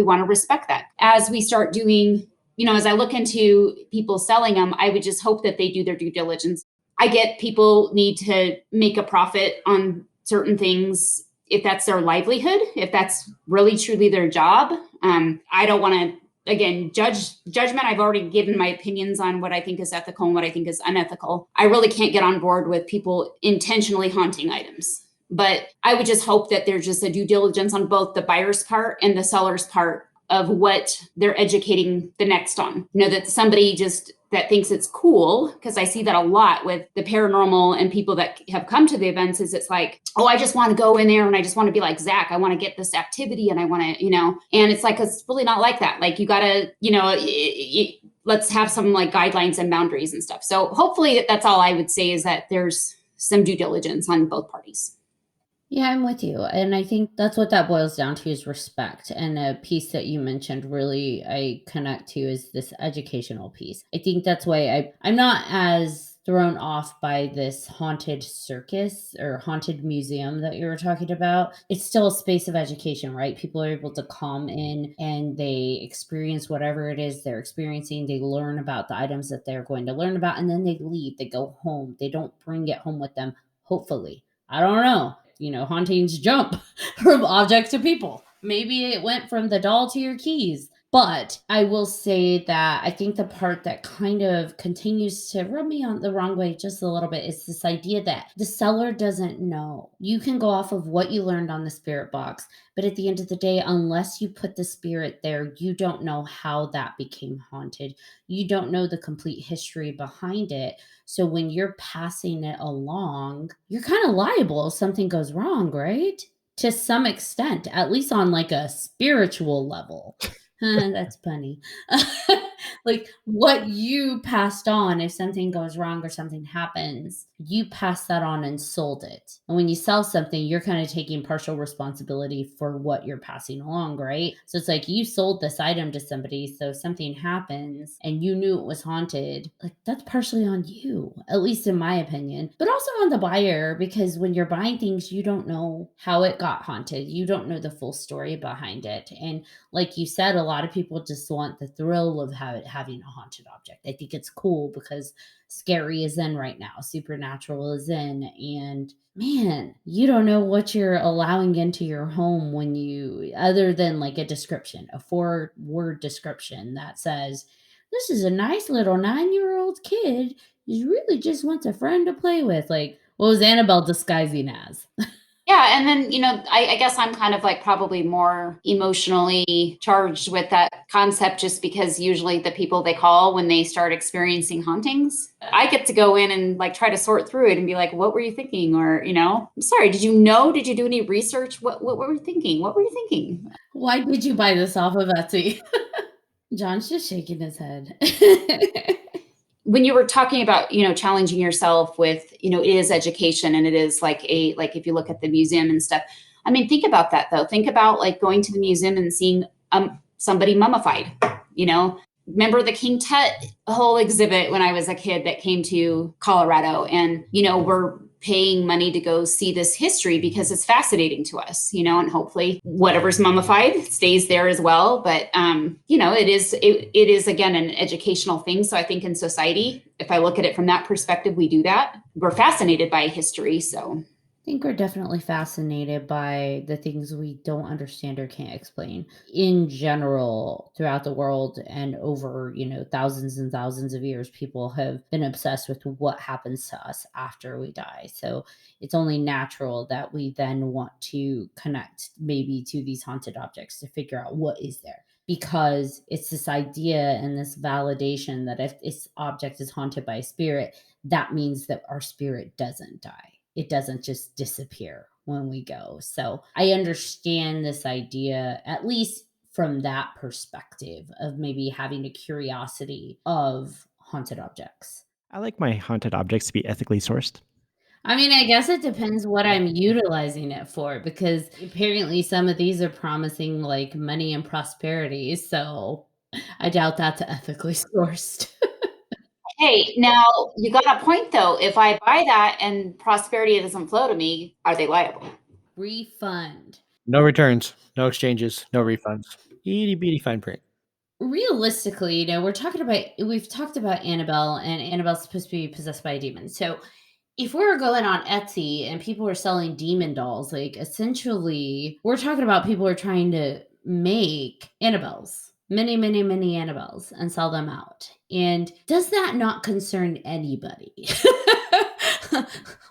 want to respect that. As we start doing, as I look into people selling them, I would just hope that they do their due diligence. I get people need to make a profit on certain things if that's their livelihood, if that's really truly their job. I don't want to, again, judgment. I've already given my opinions on what I think is ethical and what I think is unethical. I really can't get on board with people intentionally haunting items. But I would just hope that there's just a due diligence on both the buyer's part and the seller's part of what they're educating the next on. That somebody just that thinks it's cool, because I see that a lot with the paranormal and people that have come to the events, is it's like, oh, I just want to go in there and I just want to be like Zach. I want to get this activity and I want to, and it's like, it's really not like that. Like, you got to, let's have some like guidelines and boundaries and stuff. So hopefully that's all I would say, is that there's some due diligence on both parties.
Yeah, I'm with you. And I think that's what that boils down to, is respect. And a piece that you mentioned really I connect to is this educational piece. I think that's why I'm not as thrown off by this haunted circus or haunted museum that you were talking about. It's still a space of education, right? People are able to come in and they experience whatever it is they're experiencing. They learn about the items that they're going to learn about, and then they leave. They go home. They don't bring it home with them, hopefully. I don't know. Hauntings jump from objects to people. Maybe it went from the doll to your keys. But I will say that I think the part that kind of continues to rub me on the wrong way just a little bit is this idea that the seller doesn't know. You can go off of what you learned on the spirit box, but at the end of the day, unless you put the spirit there, you don't know how that became haunted. You don't know the complete history behind it. So when you're passing it along, you're kind of liable if something goes wrong, right? To some extent, at least on like a spiritual level. That's funny. Like, what you passed on, if something goes wrong or something happens, you pass that on and sold it. And when you sell something, you're kind of taking partial responsibility for what you're passing along, right? So it's like you sold this item to somebody, so if something happens and you knew it was haunted, like, that's partially on you, at least in my opinion, but also on the buyer, because when you're buying things, you don't know how it got haunted. You don't know the full story behind it. And like you said, a lot of people just want the thrill of having a haunted object. I think it's cool because scary is in right now, supernatural is in, and man, you don't know what you're allowing into your home when you, other than like a description, a 4-word description that says, this is a nice little 9-year-old kid who really just wants a friend to play with. Like, what was Annabelle disguising as?
Yeah. And then, I guess I'm kind of like probably more emotionally charged with that concept, just because usually the people they call when they start experiencing hauntings, I get to go in and like try to sort through it and be like, what were you thinking? Or, I'm sorry, did you do any research? What were you thinking? What were you thinking?
Why did you buy this off of Etsy? John's just shaking his head.
When you were talking about, challenging yourself with, it is education, and it is like if you look at the museum and stuff, I mean, think about that though. Think about like going to the museum and seeing somebody mummified, remember the King Tut whole exhibit when I was a kid that came to Colorado, and, we're paying money to go see this history because it's fascinating to us, and hopefully whatever's mummified stays there as well. But, it is again, an educational thing. So I think in society, if I look at it from that perspective, we do that. We're fascinated by history. So
I think we're definitely fascinated by the things we don't understand or can't explain. In general, throughout the world and over, thousands and thousands of years, people have been obsessed with what happens to us after we die. So it's only natural that we then want to connect maybe to these haunted objects to figure out what is there. Because it's this idea and this validation that if this object is haunted by a spirit, that means that our spirit doesn't die. It doesn't just disappear. when we go. So I understand this idea, at least from that perspective of maybe having a curiosity of haunted objects.
I like my haunted objects to be ethically sourced.
I mean, I guess it depends what I'm utilizing it for, because apparently some of these are promising like money and prosperity. So I doubt that's ethically sourced.
Hey, now you got a point though. If I buy that and prosperity doesn't flow to me, are they liable?
Refund.
No returns, no exchanges, no refunds. Itty bitty fine print.
Realistically, we've talked about Annabelle, and Annabelle's supposed to be possessed by a demon. So if we were going on Etsy and people were selling demon dolls, like essentially we're talking about people who are trying to make Annabelles, many, many, many Annabelles, and sell them out. And does that not concern anybody?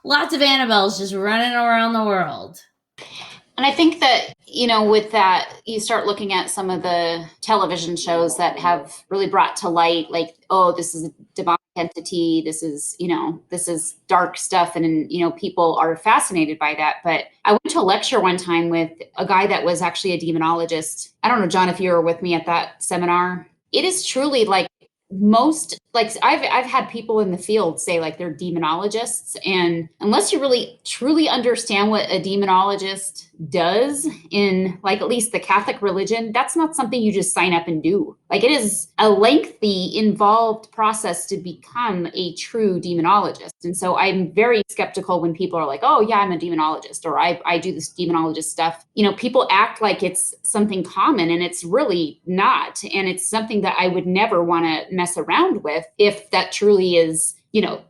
Lots of Annabelles just running around the world.
And I think that, with that, you start looking at some of the television shows that have really brought to light, like, oh, this is a demonic entity. This is dark stuff. And, people are fascinated by that. But I went to a lecture one time with a guy that was actually a demonologist. I don't know, John, if you were with me at that seminar. It is truly like I've had people in the field say like they're demonologists, and unless you really truly understand what a demonologist does in like at least the Catholic religion, that's not something you just sign up and do. Like it is a lengthy, involved process to become a true demonologist. And so I'm very skeptical when people are like, oh yeah, I'm a demonologist, or I do this demonologist stuff. People act like it's something common, and it's really not. And it's something that I would never want to mess around with if that truly is,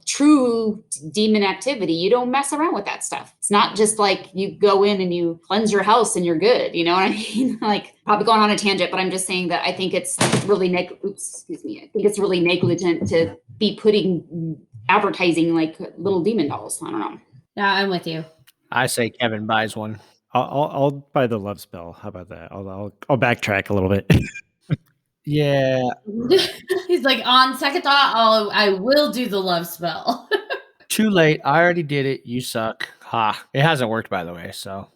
true demon activity. You don't mess around with that stuff. It's not just like you go in and you cleanse your house and you're good. You know what I mean? Like probably going on a tangent, but I'm just saying that I think it's really I think it's really negligent to be putting advertising like little demon dolls. I don't know.
Yeah, I'm with you.
I say Kevin buys one.
I'll buy the love spell. How about that? I'll backtrack a little bit.
Yeah.
He's like, on second thought, I will do the love spell.
Too late. I already did it. You suck. Ha. It hasn't worked, by the way. So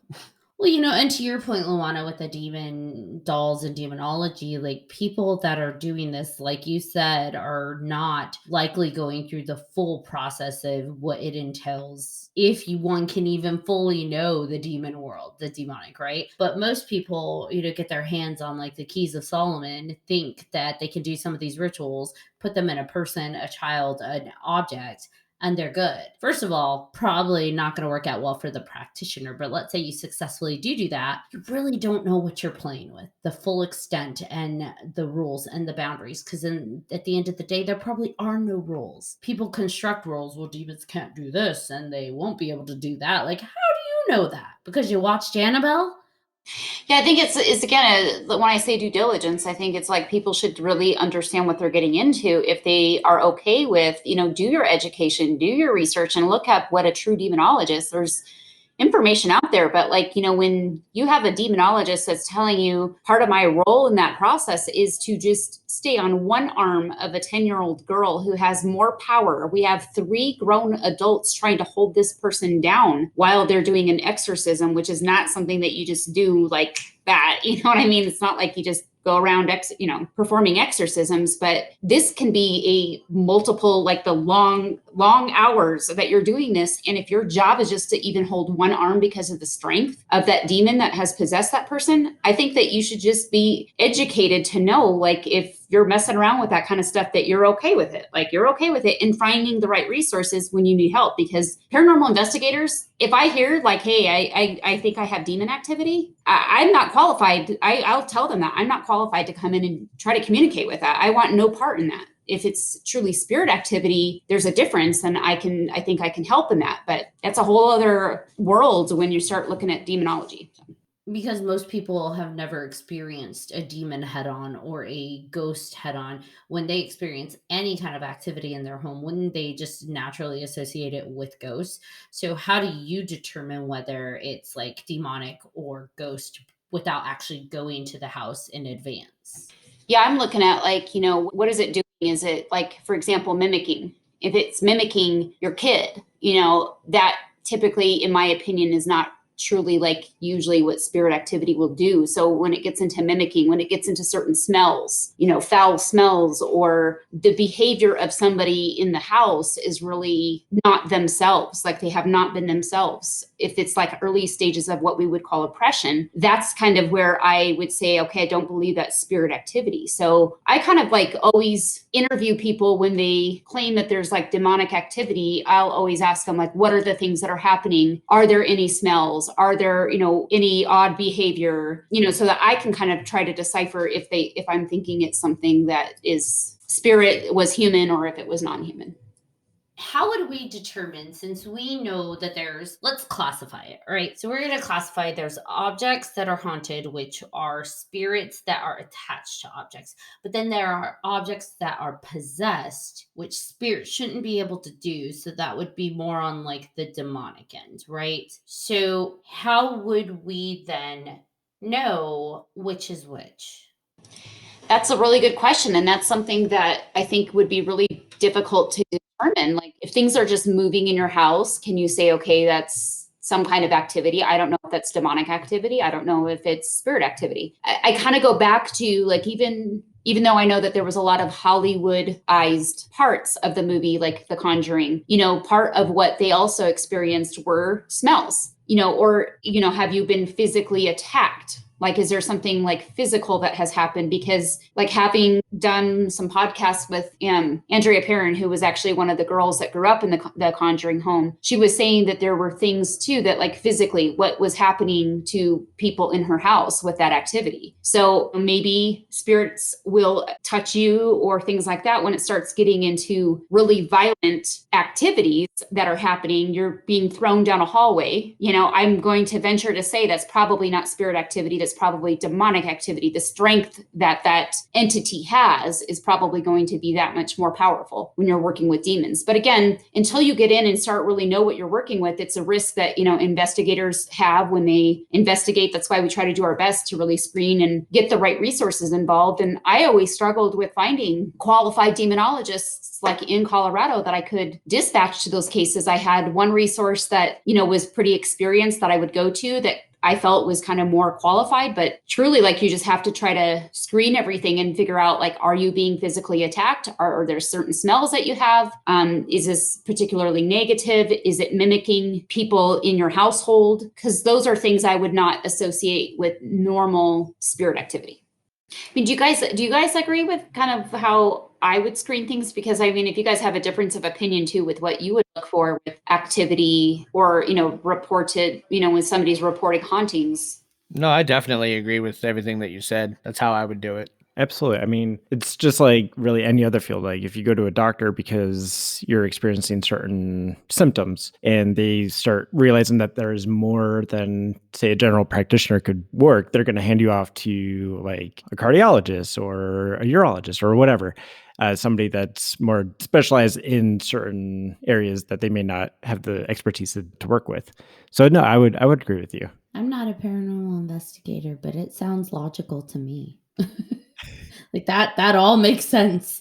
Well, and to your point, Luana, with the demon dolls and demonology, like people that are doing this, like you said, are not likely going through the full process of what it entails. If one can even fully know the demon world, the demonic, right? But most people, get their hands on like the keys of Solomon, think that they can do some of these rituals, put them in a person, a child, an object, and they're good. First of all, probably not going to work out well for the practitioner, but let's say you successfully do that, you really don't know what you're playing with, the full extent and the rules and the boundaries, because at the end of the day, there probably are no rules. People construct rules. Well, demons can't do this and they won't be able to do that. Like, how do you know that? Because you watched Annabelle?
Yeah, I think it's again, when I say due diligence, I think it's like people should really understand what they're getting into. If they are okay with, do your education, do your research, and look up what a true demonologist. There's information out there, but like, when you have a demonologist that's telling you part of my role in that process is to just stay on one arm of a 10-year-old girl who has more power. We have 3 grown adults trying to hold this person down while they're doing an exorcism, which is not something that you just do like that. You know what I mean? It's not like you just go around, performing exorcisms, but this can be a multiple, like the long hours that you're doing this. And if your job is just to even hold one arm because of the strength of that demon that has possessed that person, I think that you should just be educated to know, like, if you're messing around with that kind of stuff, that you're okay with it. Like you're okay with it and finding the right resources when you need help. Because paranormal investigators, if I hear like, hey, I think I have demon activity, I'm not qualified. I'll tell them that I'm not qualified to come in and try to communicate with that. I want no part in that. If it's truly spirit activity, there's a difference, and I think I can help in that. But that's a whole other world when you start looking at demonology.
Because most people have never experienced a demon head-on or a ghost head-on. When they experience any kind of activity in their home, wouldn't they just naturally associate it with ghosts? So how do you determine whether it's like demonic or ghost without actually going to the house in advance?
Yeah, I'm looking at like, what is it doing? Is it like, for example, mimicking? If it's mimicking your kid, that typically, in my opinion, is not truly like usually what spirit activity will do. So when it gets into mimicking, when it gets into certain smells, foul smells, or the behavior of somebody in the house is really not themselves, like they have not been themselves. If it's like early stages of what we would call oppression, that's kind of where I would say, okay, I don't believe that's spirit activity. So I kind of like always interview people when they claim that there's like demonic activity. I'll always ask them like, what are the things that are happening? Are there any smells? Are there, any odd behavior, so that I can kind of try to decipher if I'm thinking it's something that is spirit was human or if it was non-human.
How would we determine, since we know that let's classify it, right? So we're going to classify there's objects that are haunted, which are spirits that are attached to objects. But then there are objects that are possessed, which spirits shouldn't be able to do. So that would be more on like the demonic end, right? So how would we then know which is which?
That's a really good question. And that's something that I think would be really difficult to determine. Like if things are just moving in your house, can you say, okay, that's some kind of activity? I don't know if that's demonic activity. I don't know if it's spirit activity. I kind of go back to like, even though I know that there was a lot of Hollywoodized parts of the movie, like The Conjuring, part of what they also experienced were smells, or, have you been physically attacked? Like, is there something like physical that has happened? Because like having done some podcasts with Andrea Perrin, who was actually one of the girls that grew up in the Conjuring home, she was saying that there were things too that like physically what was happening to people in her house with that activity. So maybe spirits will touch you or things like that when it starts getting into really violent activities that are happening. You're being thrown down a hallway. I'm going to venture to say that's probably not spirit activity. That's probably demonic activity. The strength that entity has is probably going to be that much more powerful when you're working with demons. But again, until you get in and start really know what you're working with, it's a risk that, investigators have when they investigate. That's why we try to do our best to really screen and get the right resources involved. And I always struggled with finding qualified demonologists like in Colorado that I could dispatch to those cases. I had one resource that, was pretty experienced that I would go to that I felt was kind of more qualified, but truly like you just have to try to screen everything and figure out like, are you being physically attacked? Are there certain smells that you have? Is this particularly negative? Is it mimicking people in your household? Because those are things I would not associate with normal spirit activity. I mean, do you guys agree with kind of how I would screen things? Because I mean, if you guys have a difference of opinion too with what you would look for with activity or, reported, when somebody's reporting hauntings.
No, I definitely agree with everything that you said. That's how I would do it.
Absolutely. I mean, it's just like really any other field. Like if you go to a doctor because you're experiencing certain symptoms and they start realizing that there's more than, say, a general practitioner could work, they're going to hand you off to like a cardiologist or a urologist or whatever. Somebody that's more specialized in certain areas that they may not have the expertise to work with. So no, I would agree with you.
I'm not a paranormal investigator, but it sounds logical to me. Like that all makes sense.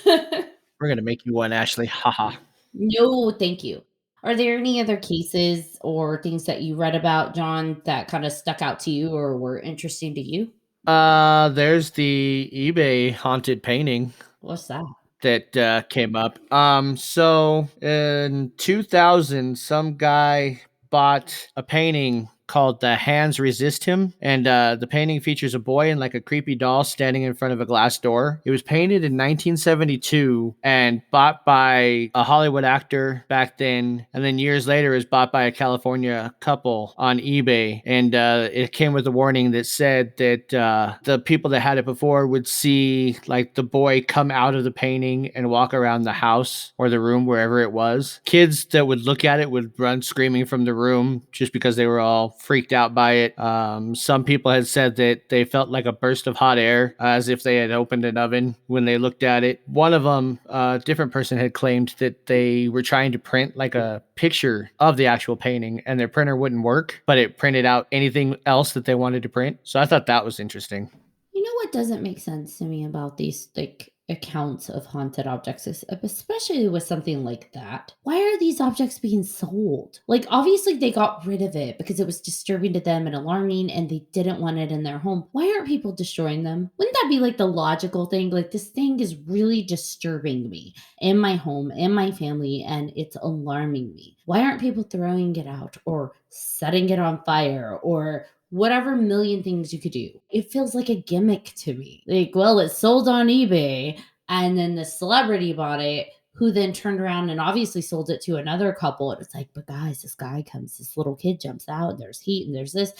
We're going to make you one, Ashley. Haha.
No, thank you. Are there any other cases or things that you read about, John, that kind of stuck out to you or were interesting to you?
There's the eBay haunted painting
What's that?
that came up. So in 2000, some guy bought a painting called The Hands Resist Him, and the painting features a boy and like a creepy doll standing in front of a glass door. It was painted in 1972 and bought by a Hollywood actor back then, and then years later it was bought by a California couple on eBay, and it came with a warning that said that the people that had it before would see like the boy come out of the painting and walk around the house or the room, wherever it was. Kids that would look at it would run screaming from the room just because they were all freaked out by it. Some people had said that they felt like a burst of hot air, as if they had opened an oven when they looked at it. One of them, a different person, had claimed that they were trying to print like a picture of the actual painting and their printer wouldn't work, but it printed out anything else that they wanted to print. So I thought that was interesting.
You know what doesn't make sense to me about these like accounts of haunted objects, especially with something like that, why are these objects being sold? Like, obviously, they got rid of it because it was disturbing to them and alarming, and they didn't want it in their home. Why aren't people destroying them? Wouldn't that be like the logical thing? Like, this thing is really disturbing me in my home, in my family, and it's alarming me. Why aren't people throwing it out or setting it on fire or whatever million things you could do? It feels like a gimmick to me. Like, well, it's sold on eBay, and then the celebrity bought it, who then turned around and obviously sold it to another couple. And it's like, but guys, this guy comes, this little kid jumps out, and there's heat, and there's this.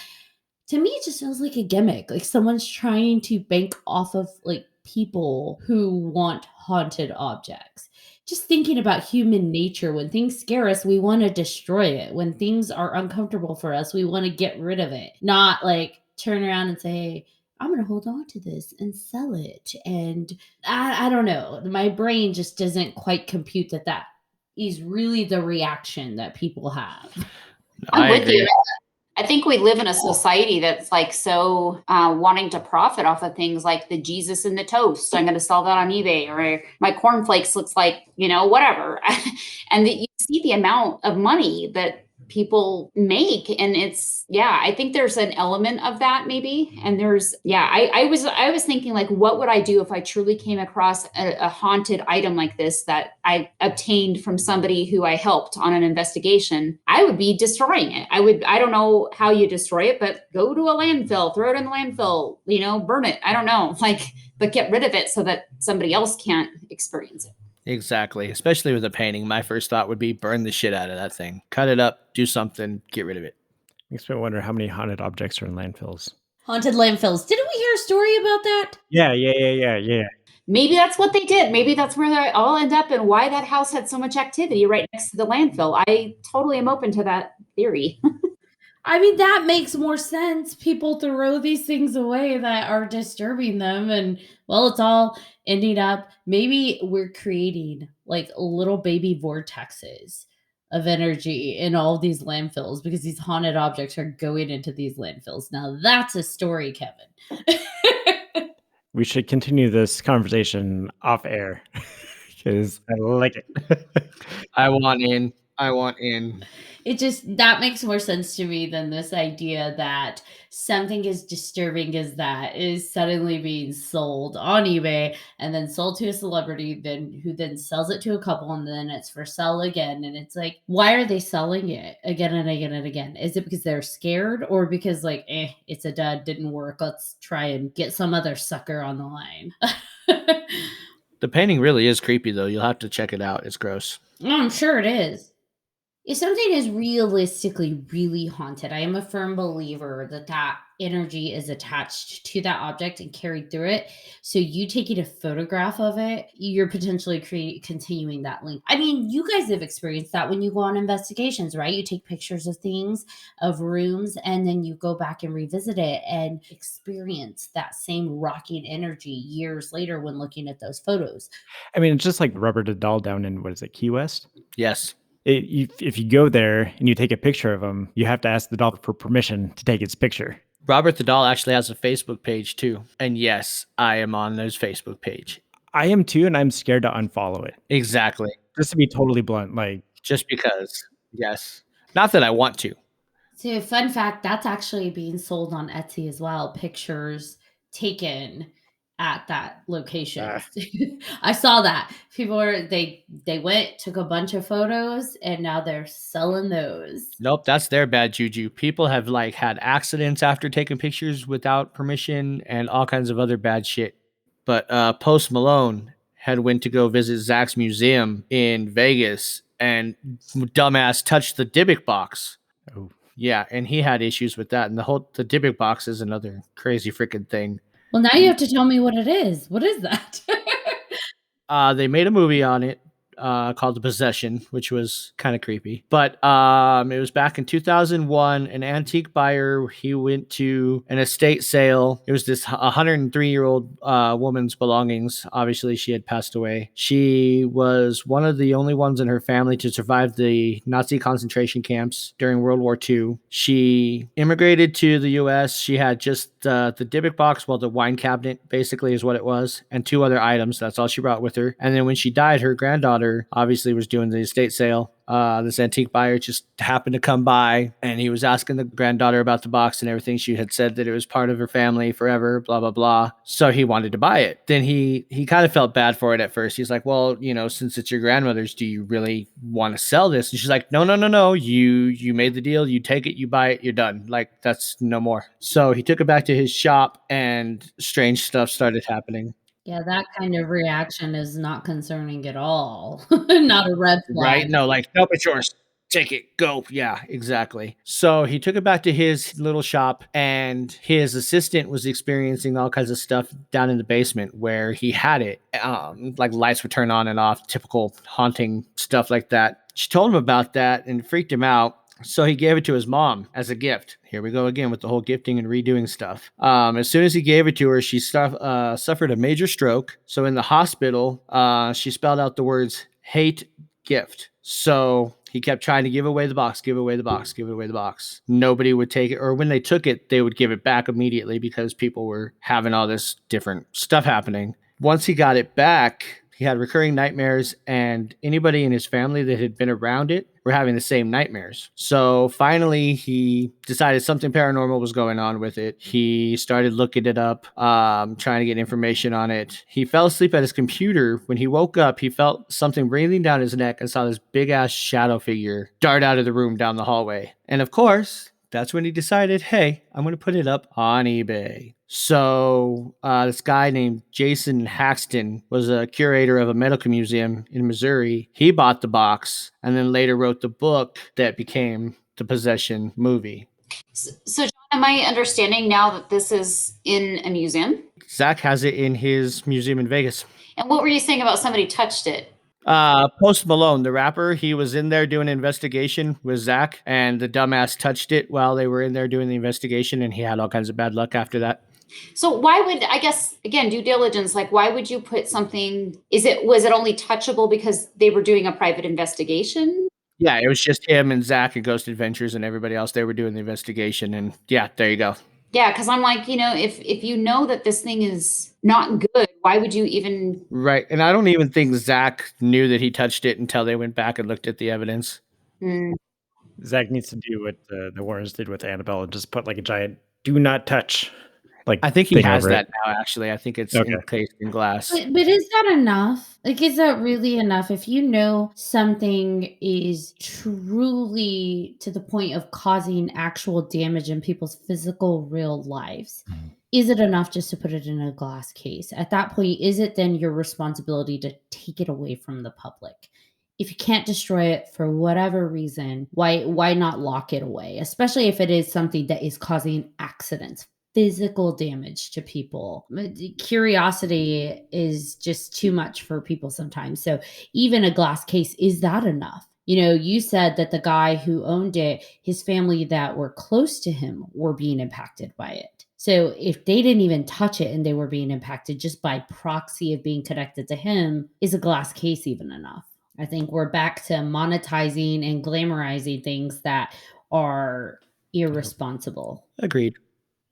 To me, it just feels like a gimmick. Like someone's trying to bank off of like people who want haunted objects. Just thinking about human nature, when things scare us, we want to destroy it. When things are uncomfortable for us, we want to get rid of it. Not like turn around and say, hey, I'm going to hold on to this and sell it. And I don't know. My brain just doesn't quite compute that is really the reaction that people have.
I'm with you. I think we live in a society that's like so wanting to profit off of things like the Jesus in the toast. I'm going to sell that on eBay, or my cornflakes looks like, whatever. And that you see the amount of money that people make, and I think there's an element of that maybe. And I was thinking, like, what would I do if I truly came across a haunted item like this that I obtained from somebody who I helped on an investigation? I would be destroying it. I don't know how you destroy it, but go to a landfill, throw it in the landfill, burn it. I don't know, but get rid of it so that somebody else can't experience it.
Exactly. Especially with a painting. My first thought would be burn the shit out of that thing. Cut it up, do something, get rid of it.
Makes me wonder how many haunted objects are in landfills.
Haunted landfills. Didn't we hear a story about that?
Yeah.
Maybe that's what they did. Maybe that's where they all end up, and why that house had so much activity right next to the landfill. I totally am open to that theory.
I mean, that makes more sense. People throw these things away that are disturbing them. And, well, it's all ending up. Maybe we're creating like little baby vortexes of energy in all these landfills because these haunted objects are going into these landfills. Now, that's a story, Kevin.
We should continue this conversation off air because I like it.
I want in.
That makes more sense to me than this idea that something as disturbing as that is suddenly being sold on eBay and then sold to a celebrity who then sells it to a couple, and then it's for sale again. And it's like, why are they selling it again and again and again? Is it because they're scared, or because like, it's a dud, didn't work, let's try and get some other sucker on the line?
The painting really is creepy, though. You'll have to check it out. It's gross.
I'm sure it is. If something is realistically really haunted, I am a firm believer that energy is attached to that object and carried through it. So you taking a photograph of it, you're potentially continuing that link. I mean, you guys have experienced that when you go on investigations, right? You take pictures of things, of rooms, and then you go back and revisit it and experience that same rocking energy years later when looking at those photos.
I mean, it's just like Rubber the Doll down in, what is it, Key West?
Yes.
If you go there and you take a picture of them, you have to ask the doll for permission to take its picture.
Robert the Doll actually has a Facebook page too. And yes, I am on his Facebook page.
I am too, and I'm scared to unfollow it.
Exactly.
Just to be totally blunt, like
just because. Yes. Not that I want to.
So, fun fact, that's actually being sold on Etsy as well. Pictures taken at that location. I saw that. People they went, took a bunch of photos, and now they're selling those.
Nope, that's their bad juju. People have like had accidents after taking pictures without permission and all kinds of other bad shit. But Post Malone had went to go visit Zach's museum in Vegas, and dumbass touched the Dybbuk box.
Oh.
Yeah, and he had issues with that. And the Dybbuk box is another crazy freaking thing.
Well, now you have to tell me what it is. What is that?
They made a movie on it. called The Possession, which was kind of creepy. But it was back in 2001. An antique buyer, he went to an estate sale. It was this 103-year-old woman's belongings. Obviously, she had passed away. She was one of the only ones in her family to survive the Nazi concentration camps during World War II. She immigrated to the U.S. She had just the Dybbuk box, well, the wine cabinet basically is what it was, and 2 other items. That's all she brought with her. And then when she died, her granddaughter obviously was doing the estate sale. This antique buyer just happened to come by, and he was asking the granddaughter about the box and everything. She had said that it was part of her family forever, blah, blah, blah. So he wanted to buy it. Then he kind of felt bad for it at first. He's like, well, since it's your grandmother's, do you really want to sell this? And she's like, no. You made the deal. You take it, you buy it, you're done. Like, that's no more. So he took it back to his shop, and strange stuff started happening.
Yeah, that kind of reaction is not concerning at all. Not a red flag.
Right? No, like, nope, it's yours. Take it, go. Yeah, exactly. So he took it back to his little shop, and his assistant was experiencing all kinds of stuff down in the basement where he had it. Like lights would turn on and off, typical haunting stuff like that. She told him about that and it freaked him out. So he gave it to his mom as a gift. Here we go again with the whole gifting and redoing stuff. As soon as he gave it to her, she suffered a major stroke. So in the hospital, she spelled out the words hate gift. So he kept trying to give away the box. Nobody would take it. Or when they took it, they would give it back immediately because people were having all this different stuff happening. Once he got it back, he had recurring nightmares, and anybody in his family that had been around it were having the same nightmares. So finally, he decided something paranormal was going on with it. He started looking it up, trying to get information on it. He fell asleep at his computer. When he woke up, he felt something breathing down his neck and saw this big-ass shadow figure dart out of the room down the hallway. And of course, that's when he decided, hey, I'm going to put it up on eBay. So this guy named Jason Haxton was a curator of a medical museum in Missouri. He bought the box and then later wrote the book that became the Possession movie.
So John, am I understanding now that this is in a museum?
Zach has it in his museum in Vegas.
And what were you saying about somebody touched it?
Post Malone, the rapper, he was in there doing an investigation with Zach, and the dumbass touched it while they were in there doing the investigation, and he had all kinds of bad luck after that.
So why would, I guess, again, due diligence, like why would you put something, was it only touchable because they were doing a private investigation?
Yeah, it was just him and Zach and Ghost Adventures and everybody else. They were doing the investigation, and yeah, there you go.
Yeah, because I'm like, if you know that this thing is not good, why would you even?
Right, and I don't even think Zach knew that he touched it until they went back and looked at the evidence.
Zach needs to do what the Warrens did with Annabelle and just put like a giant "do not touch." Like,
I think he has that now. Actually, I think it's
okay.
encased in glass.
But is that enough? Like, is that really enough? If you know something is truly to the point of causing actual damage in people's physical real lives, is it enough just to put it in a glass case? At that point, is it then your responsibility to take it away from the public? If you can't destroy it for whatever reason, why not lock it away? Especially if it is something that is causing accidents, physical damage to people. Curiosity is just too much for people sometimes. So even a glass case, is that enough? You said that the guy who owned it, his family that were close to him were being impacted by it. So if they didn't even touch it and they were being impacted just by proxy of being connected to him, is a glass case even enough? I think we're back to monetizing and glamorizing things that are irresponsible.
Agreed.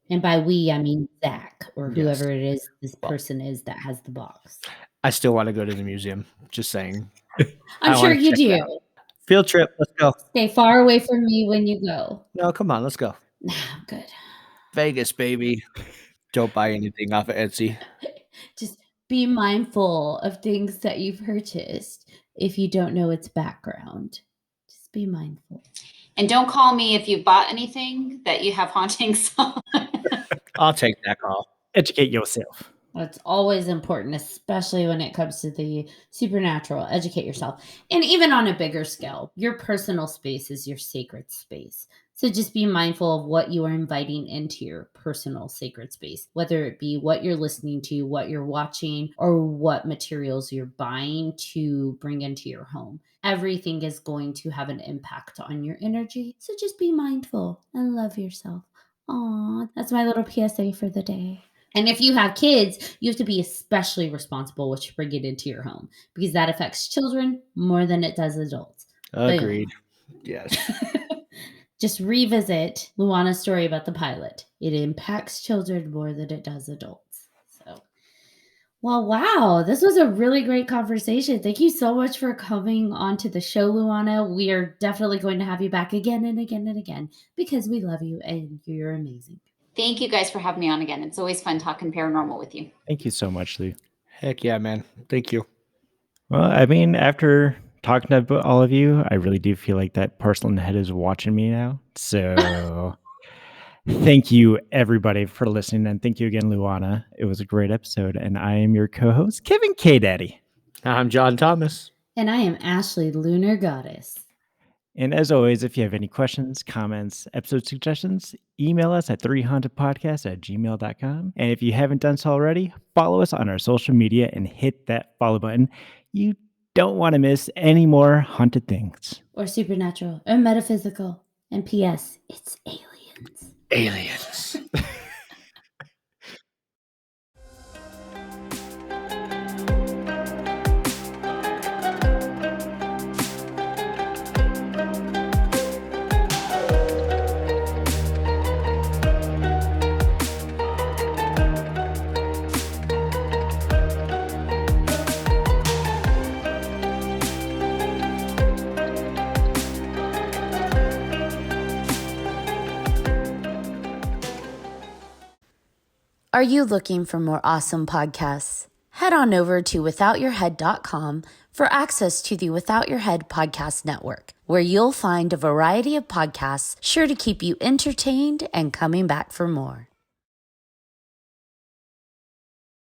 And by we, I mean Zach or whoever it is this person is that has the box.
I still want to go to the museum. Just saying.
I'm sure you do.
Field trip. Let's go.
Stay far away from me when you go.
No, come on. Let's go.
Good.
Vegas, baby. Don't buy anything off of Etsy.
Just be mindful of things that you've purchased if you don't know its background. Just be mindful.
And don't call me if you bought anything that you have hauntings on.
I'll take that call.
Educate yourself.
That's always important, especially when it comes to the supernatural. Educate yourself. And even on a bigger scale, your personal space is your sacred space. So just be mindful of what you are inviting into your personal sacred space, whether it be what you're listening to, what you're watching, or what materials you're buying to bring into your home. Everything is going to have an impact on your energy. So just be mindful and love yourself. Aw, that's my little PSA for the day. And if you have kids, you have to be especially responsible what you bring it into your home because that affects children more than it does adults.
Agreed. Yes.
Just revisit Luana's story about the pilot. It impacts children more than it does adults. So, well, wow, this was a really great conversation. Thank you so much for coming onto the show, Luana. We are definitely going to have you back again and again and again because we love you and you're amazing.
Thank you guys for having me on again. It's always fun talking paranormal with you.
Thank you so much, Lou.
Heck yeah, man. Thank you.
Well, I mean, after talking to all of you, I really do feel like that porcelain head is watching me now. So thank you, everybody, for listening. And thank you again, Luana. It was a great episode. And I am your co-host, Kevin K. Daddy.
I'm John Thomas.
And I am Ashley, Lunar Goddess.
And as always, if you have any questions, comments, episode suggestions, email us at 3hauntedpodcast@gmail.com. And if you haven't done so already, follow us on our social media and hit that follow button. You don't want to miss any more haunted things.
Or supernatural, or metaphysical. And P.S., it's aliens.
Aliens.
Are you looking for more awesome podcasts? Head on over to withoutyourhead.com for access to the Without Your Head podcast network, where you'll find a variety of podcasts sure to keep you entertained and coming back for more.